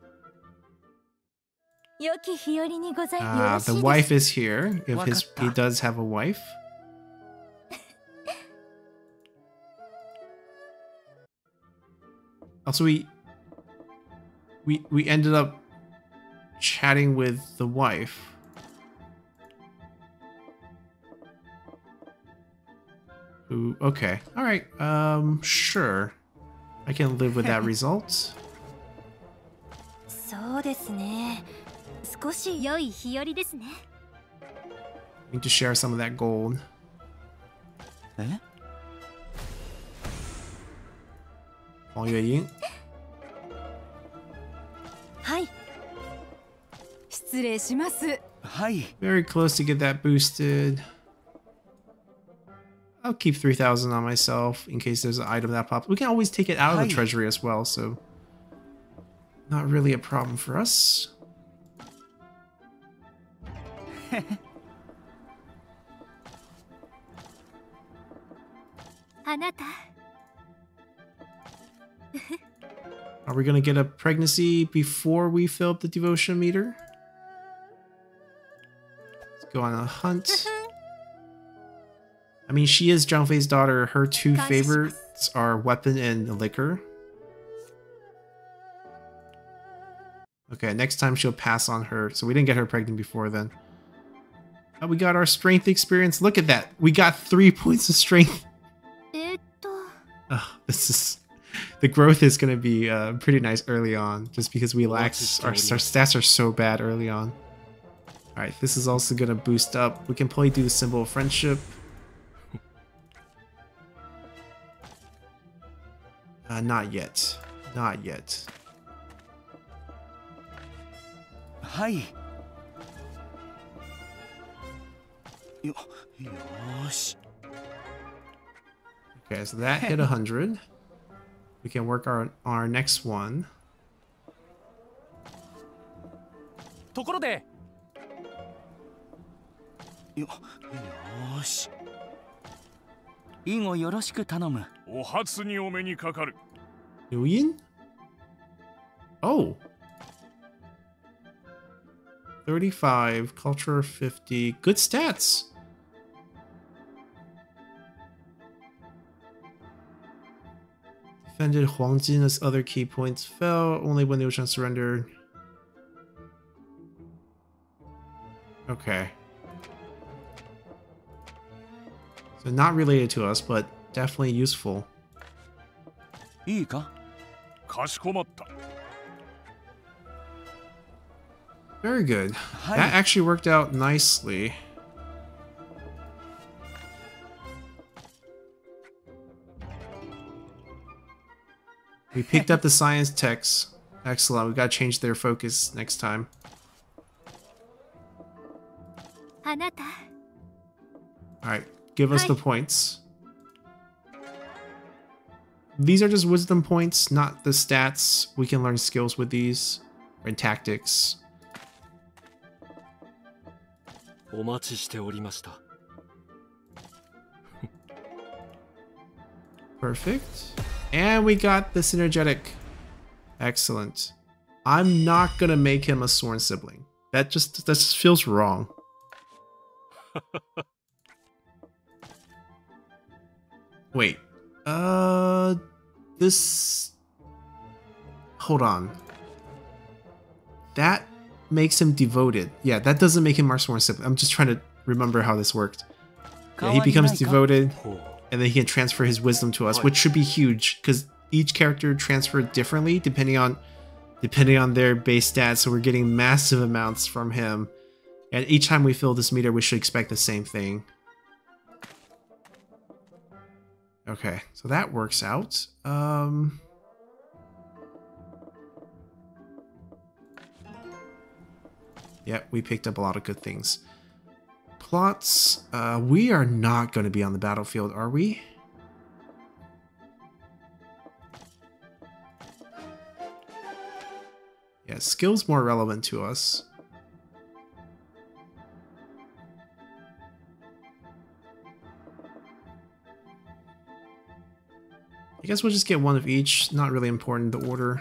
The wife is here. If he does have a wife. Also, we ended up chatting with the wife. Ooh, okay. Alright, sure. I can live with that result. そうですね。少し良い日和ですね。 Need to share some of that gold. え？黄月英。はい。失礼します。はい。 Very close to get that boosted. I'll keep 3,000 on myself in case there's an item that pops. We can always take it out of the treasury as well, so not really a problem for us. あなた。 Are we gonna get a pregnancy before we fill up the devotion meter? Let's go on a hunt. I mean, she is Zhang Fei's daughter. Her two favorites are weapon and liquor. Okay, next time she'll pass on her. So we didn't get her pregnant before then. Oh, we got our strength experience. Look at that. We got 3 points of strength. Oh, this is... The growth is going to be pretty nice early on, just because we lack... Our stats are so bad early on. Alright, this is also going to boost up. We can probably do the symbol of friendship. Not yet. Not yet. はい。よし。 Okay, so that hit 100. We can work on our next one. ところで。よし。以後よろしく頼む。お初にお目にかかる。Liu Yin? Oh. 35, culture 50. Good stats. Defended Huangjin as other key points fell, only when Liu Shan surrendered. Okay. So not related to us, but definitely useful. いいか？かしこまった。Very good. That actually worked out nicely. We picked up the science techs. Excellent. We gotta change their focus next time. あなた。 Alright, give us the points. These are just wisdom points, not the stats. We can learn skills with these. And tactics. お待ちしておりました。 Perfect. And we got the synergetic. Excellent. I'm not gonna make him a sworn sibling. That just feels wrong. Wait. This... Hold on. That makes him devoted. Yeah, that doesn't make him our sworn sibling. I'm just trying to remember how this worked. Yeah, he becomes devoted, and then he can transfer his wisdom to us, which should be huge, because each character transferred differently depending on their base stats, so we're getting massive amounts from him. And each time we fill this meter, we should expect the same thing. Okay, so that works out. Yep, we picked up a lot of good things. Plots, we are not going to be on the battlefield, are we? Yeah, skill's more relevant to us. I guess we'll just get one of each. Not really important, the order.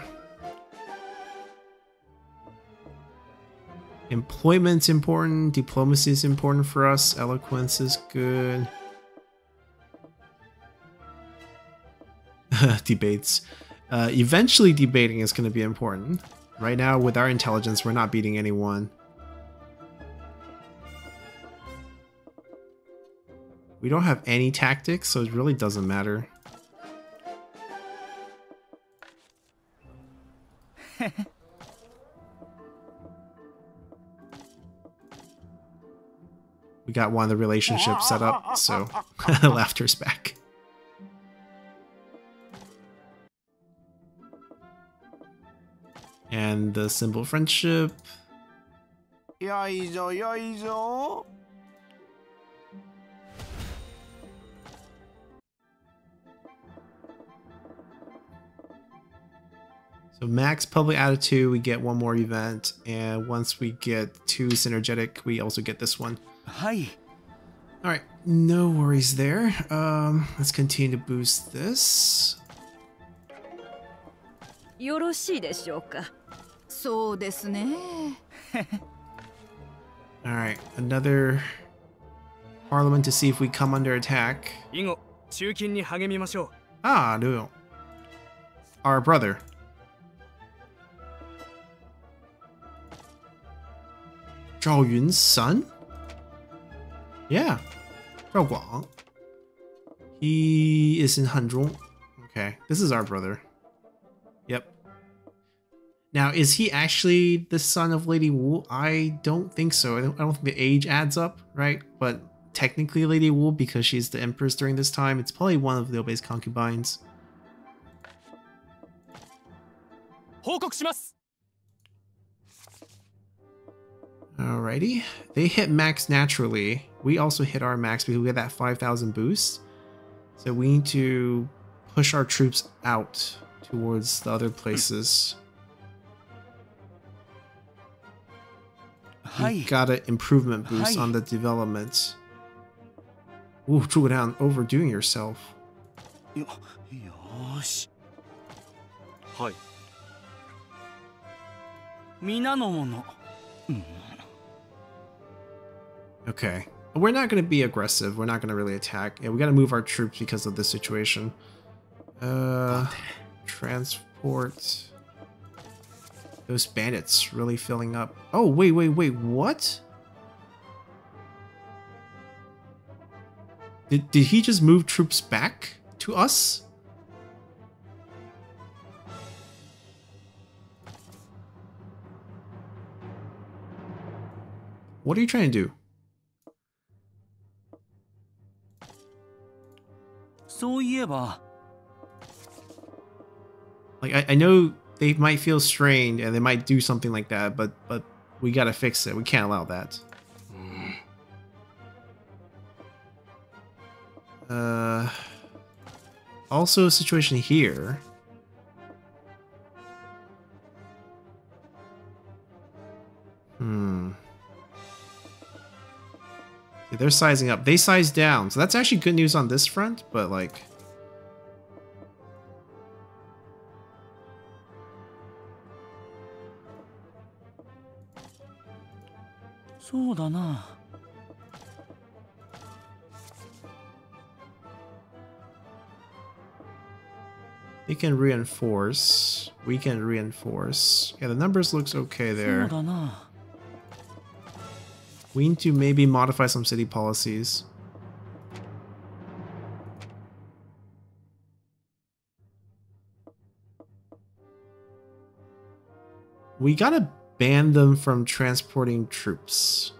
Employment's important. Diplomacy is important for us. Eloquence is good. Debates. Eventually debating is going to be important. Right now, with our intelligence, we're not beating anyone. We don't have any tactics, so it really doesn't matter. We got one of the relationships set up, so laughter's back. And the symbol friendship. Yoizo, yoizo. So max public attitude, we get one more event, and once we get 2 synergetic, we also get this one. Hi. Alright, no worries there. Let's continue to boost this. よろしいでしょうか。そうですね。Alright, another parliament to see if we come under attack. 以後中勤に励みましょう。 Ah, no. Our brother. Zhao Yun's son? Yeah. Zhao Guang. He is in Hanzhong. Okay, this is our brother. Yep. Now, is he actually the son of Lady Wu? I don't think so. I don't think the age adds up, right? But technically Lady Wu, because she's the empress during this time, it's probably one of Liu Bei's concubines. 報告します。 Alrighty. They hit max naturally. We also hit our max because we get that 5,000 boost. So we need to push our troops out towards the other places. We got an improvement boost on the development. Ooh, Zhuge down, overdoing yourself. よし。はい。皆の者。Okay. We're not going to be aggressive. We're not going to really attack. Yeah, we got to move our troops because of this situation. Transport. Those bandits really filling up. Oh, wait, what? Did he just move troops back to us? What are you trying to do? そういえば。 Like, I know they might feel strained and they might do something like that, but we gotta fix it. We can't allow that. Also a situation here. See, they're sizing up. They sized down, so that's actually good news on this front, but like...そうだな。 They can reinforce. We can reinforce. Yeah, the numbers looks okay there. そうだな。 We need to maybe modify some city policies. We gotta ban them from transporting troops.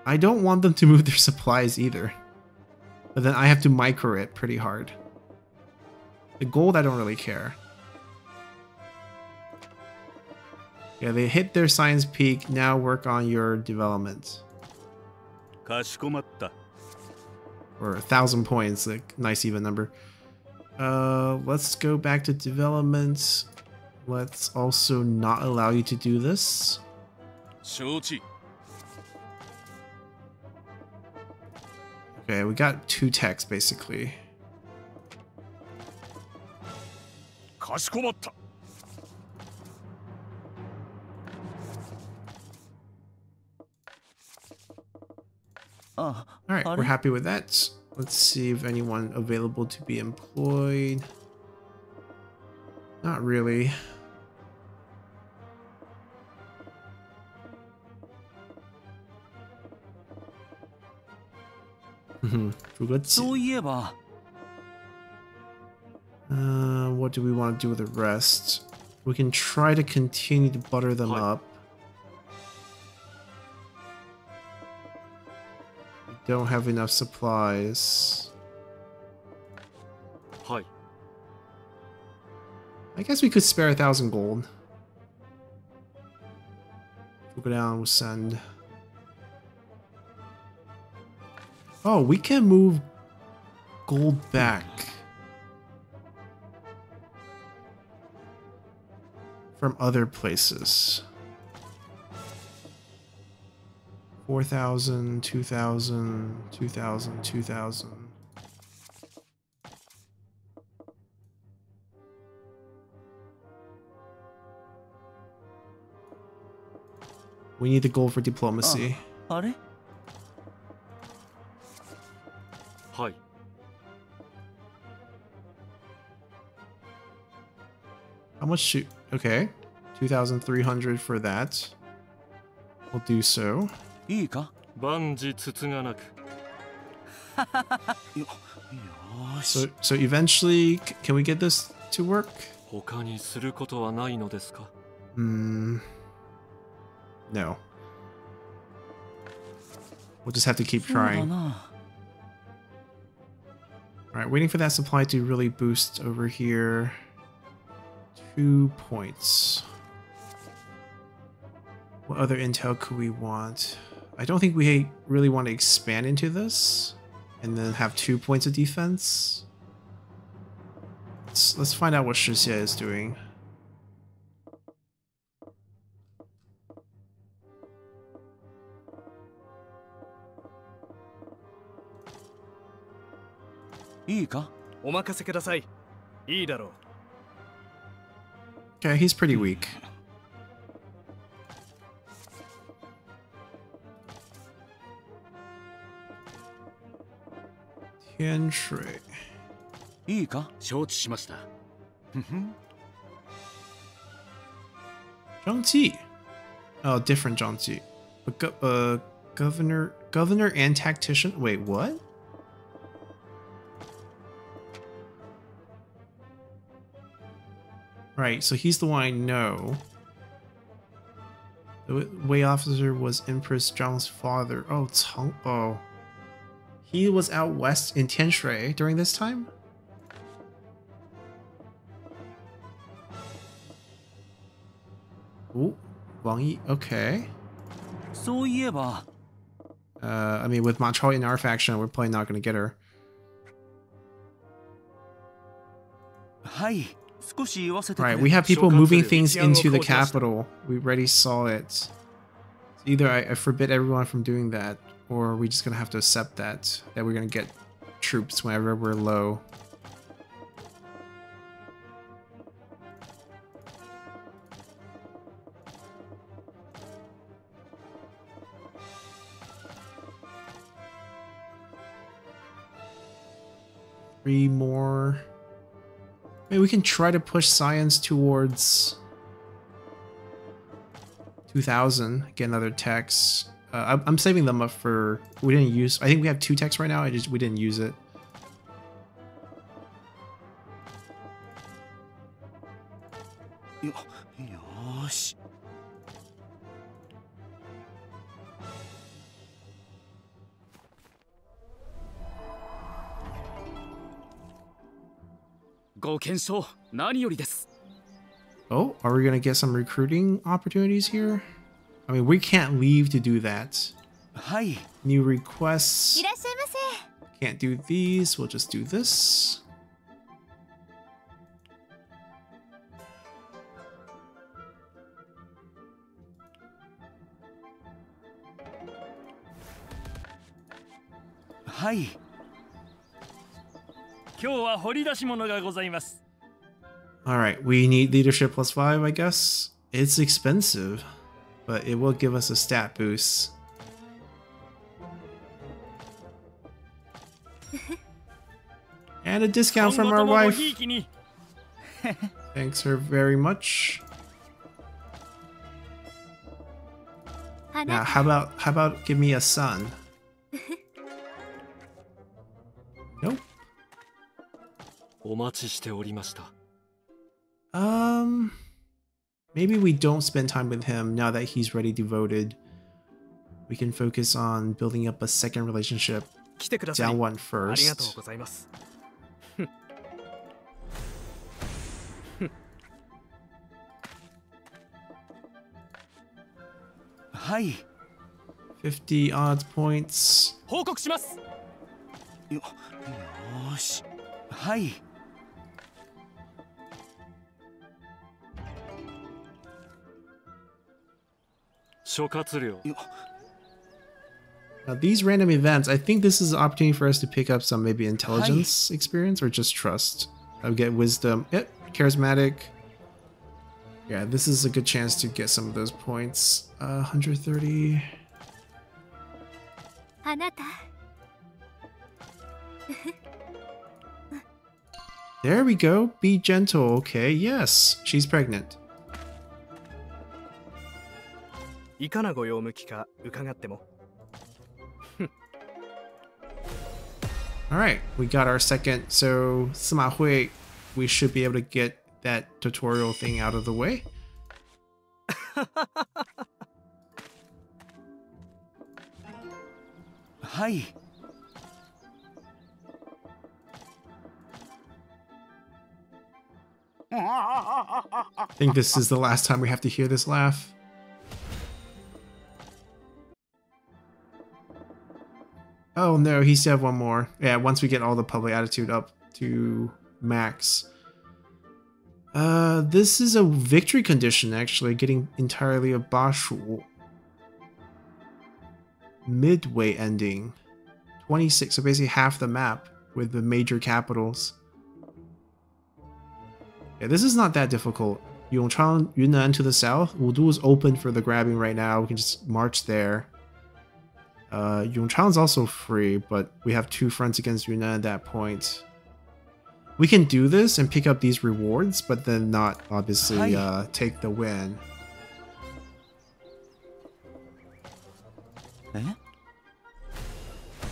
I don't want them to move their supplies either. But then I have to micro it pretty hard. The gold, I don't really care. Yeah, they hit their science peak. Now work on your development. かしこまった。 Or 1,000 points, like nice even number. Let's go back to development. Let's also not allow you to do this. 承知。 Okay, we got 2 techs basically. かしこまった。 あ、 Alright, we're happy with that. Let's see if anyone available to be employed. Not really.そういえば what do we want to do with the rest? We can try to continue to butter them up. We don't have enough supplies. Hi. I guess we could spare 1,000 gold. We'll go down, we'll send. Oh, we can move gold back from other places. 4,000, 2,000, 2,000, 2,000. We need the gold for diplomacy. あれ Hi. How much should... Okay. 2,300 for that. We'll do so. いいか 万事つつがなく よし So eventually, can we get this to work? 他にすることはないのですか No. We'll just have to keep そうだ trying. な Alright, waiting for that supply to really boost over here. 2 points. What other intel could we want? I don't think we really want to expand into this and then have 2 points of defense. Let's find out what Shixie is doing. Ika? お任せください。いいだろう。 Okay, he's pretty weak. Tianshui. いいか 承知しました。 Zhangji. Oh, different Zhangji. But governor and tactician. Wait, what? Right, so he's the one I know. The Wei officer was Empress Zhang's father. Oh, Cang. Oh. He was out west in Tianshui during this time? Ooh, Wang Yi. Okay. そういえば I mean, with Ma Chao in our faction, we're probably not going to get her. はい 少し言わせてく Right, れ we have people moving things into the capital. We already saw it. So either I forbid everyone from doing that, or we're just going to have to accept that we're going to get troops whenever we're low. Three more. Maybe we can try to push science towards 2,000. Get another text. I'm saving them up for. We didn't use. I think we have 2 texts right now. We didn't use it. Yo, よし ご検証何よりです。 Oh, are we gonna get some recruiting opportunities here? I mean, we can't leave to do that. はい New requests. いらっしゃいませ。 Can't do these. We'll just do this. Hi. 今日は掘り出し物がございます。 Alright, we need leadership +5, I guess. It's expensive, but it will give us a stat boost. And a discount from our wife. Thanks her very much. Now, how about give me a son? Nope. Maybe we don't spend time with him now that he's ready devoted. We can focus on building up a second relationship. Down one first. Hi. 50 odds points. 報告します。よし。はい。諸葛亮。 Now these random events, I think this is an opportunity for us to pick up some maybe intelligence experience or just trust. I'll get wisdom. Yep, charismatic. Yeah, this is a good chance to get some of those points. 130. There we go. Be gentle. Okay, yes, she's pregnant. いかなご用向きか伺っても。Alright, we got our second, so Sima Hui, we should be able to get that tutorial thing out of the way. Hi. I think this is the last time we have to hear this laugh. Oh no, he still have one more. Yeah, once we get all the public attitude up to max. This is a victory condition actually, getting entirely a Bashu. Midway ending. 26, so basically half the map with the major capitals. Yeah, this is not that difficult. Yongchang, Yunnan to the south. Wudu is open for the grabbing right now. We can just march there. Yongchang's also free, but we have two fronts against Yunnan at that point. We can do this and pick up these rewards, but then not obviously take the win.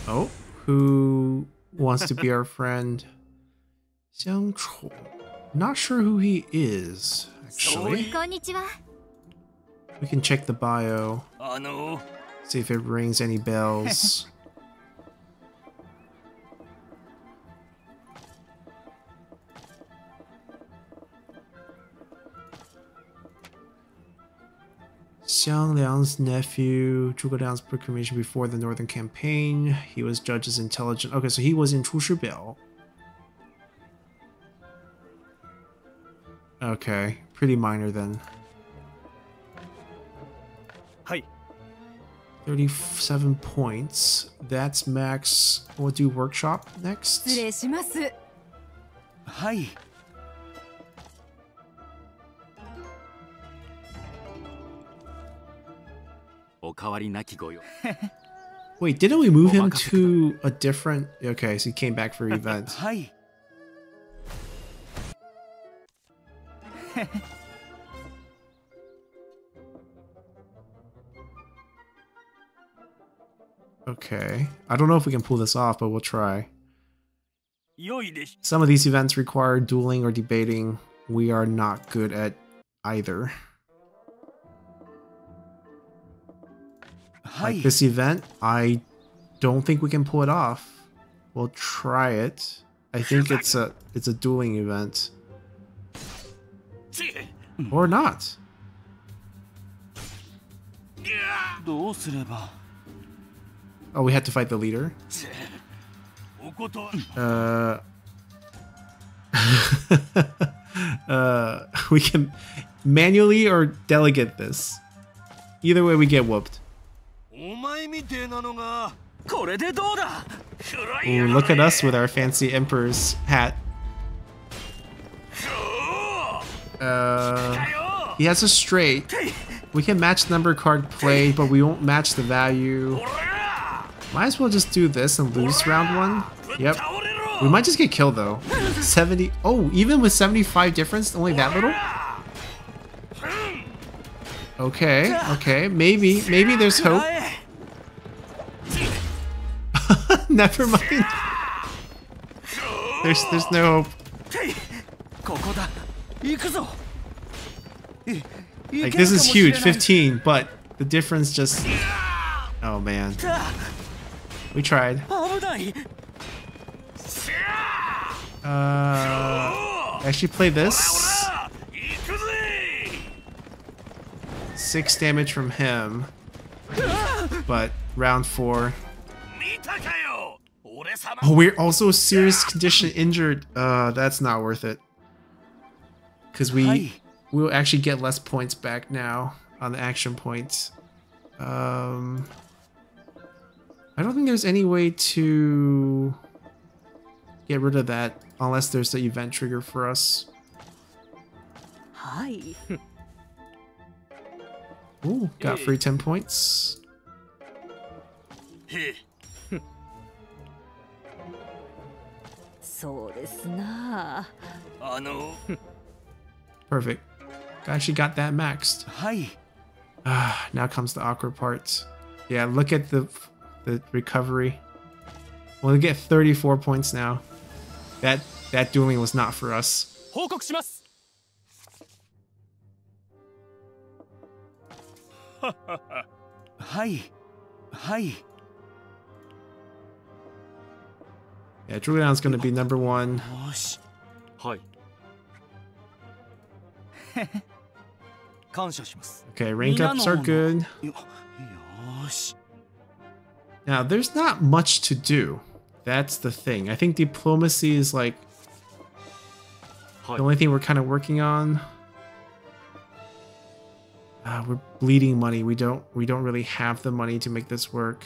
Oh, who wants to be our friend? Xiang Chou. Not sure who he is, actually. We can check the bio. See if it rings any bells. Xiang Liang's nephew, Zhuge Liang's proclamation before the Northern Campaign. He was judged as intelligent. Okay, so he was in Chu Shibiao. Okay, pretty minor then. 37 points. That's max. We'll do workshop next. Hi. Wait, didn't we move him to a different... Okay, so he came back for event. Hi. Okay. I don't know if we can pull this off, but we'll try. Some of these events require dueling or debating. We are not good at either. Like this event, I don't think we can pull it off. We'll try it. I think it's a dueling event. Or not. Oh, we had to fight the leader? We can manually or delegate this. Either way, we get whooped. Ooh, look at us with our fancy Emperor's hat. He has a straight. We can match number card play, but we won't match the value. Might as well just do this and lose round one. Yep. We might just get killed though. 70. Oh, even with 75 difference, only that little? Okay, okay. Maybe there's hope. Never mind. There's no hope. Like, this is huge, 15, but the difference just... Oh man. We tried. Actually play this. 6 damage from him. But round 4. Oh, we're also serious condition injured. That's not worth it. Because we'll actually get less points back now on the action points. I don't think there's any way to get rid of that unless there's the event trigger for us. Hi. Ooh, got free 10 points. Perfect. Actually got that maxed. Now comes the awkward part. Yeah, look at the recovery. We'll get 34 points now. That dueling was not for us. Yeah, Druidan's gonna be number 1. Okay, rank ups are good. Now, there's not much to do. That's the thing. I think diplomacy is like the only thing we're kind of working on. We're bleeding money. We don't really have the money to make this work.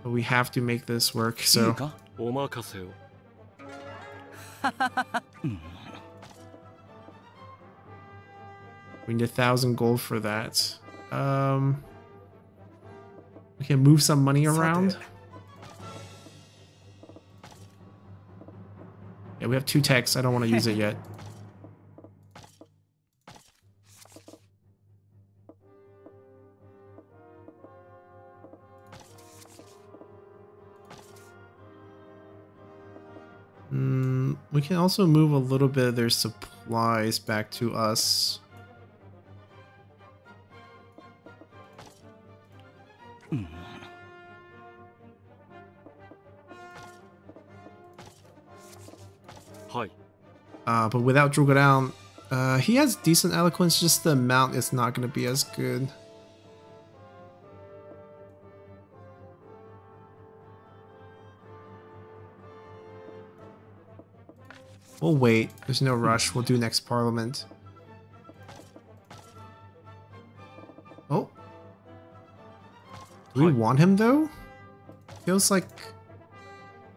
But we have to make this work, so... We need 1,000 gold for that. We can move some money around. Yeah, we have 2 techs. I don't want to use it yet. We can also move a little bit of their supplies back to us. But without Drugadown, he has decent eloquence, just the amount is not going to be as good. We'll wait. There's no rush. We'll do next Parliament. Oh. Do we want him though? Feels like...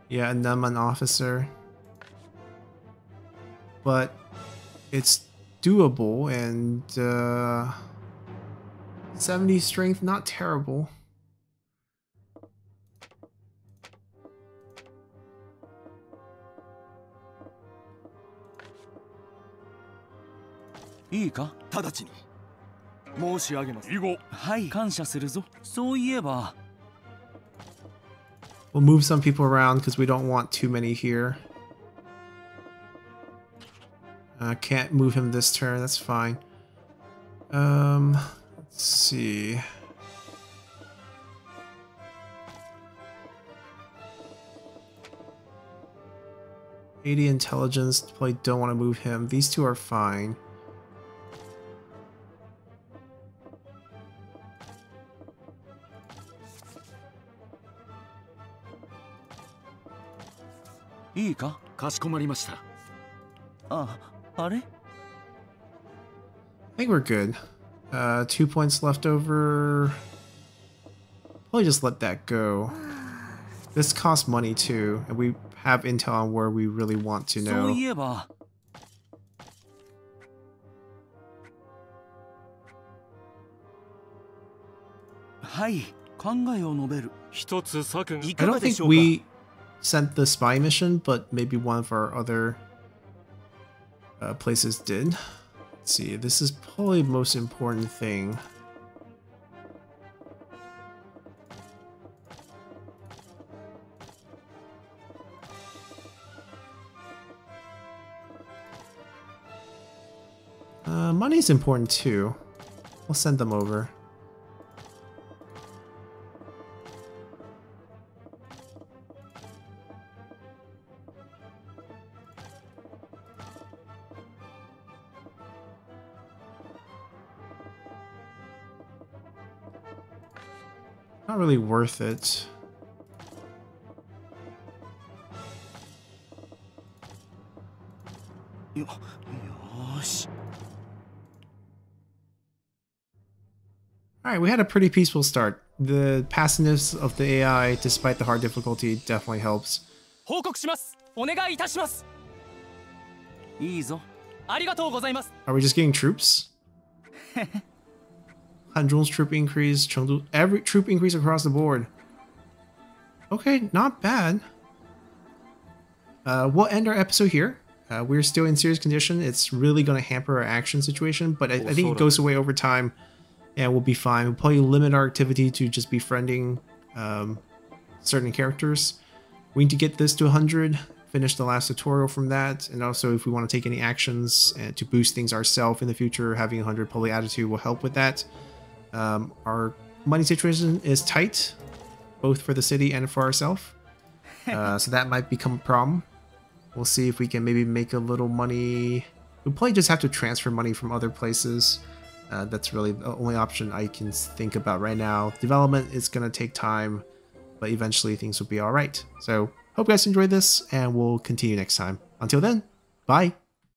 Yeah, a Naman officer. But it's doable, and 70 strength, not terrible. We'll move some people around because we don't want too many here. Can't move him this turn, that's fine. Let's see. '80 intelligence, probably don't want to move him. These 2 are fine. I think we're good. 2 points left over. Probably just let that go. This costs money too, and we have intel on where we really want to know. 考えを述べる。一つ策が。い I か don't がで think しょうか。 we sent the spy mission, but maybe one of our other places did. Let's see, this is probably the most important thing. Money's important too. We'll send them over. Not really worth it. Yoし。 Alright, we had a pretty peaceful start. The passiveness of the AI, despite the hard difficulty, definitely helps. 報告します。お願いいたします。いいぞ。ありがとうございます。 Are we just getting troops? Hanzhong's troop increase, Chengdu, every troop increase across the board. Okay, not bad. We'll end our episode here. We're still in serious condition. It's really going to hamper our action situation, but I think it goes away over time and we'll be fine. We'll probably limit our activity to just befriending certain characters. We need to get this to 100, finish the last tutorial from that, and also if we want to take any actions to boost things ourselves in the future, having 100 public attitude will help with that. Our money situation is tight, both for the city and for ourselves, so that might become a problem. We'll see if we can maybe make a little money. We'll probably just have to transfer money from other places. That's really the only option I can think about right now. Development is going to take time, but eventually things will be alright. So, hope you guys enjoyed this, and we'll continue next time. Until then, bye!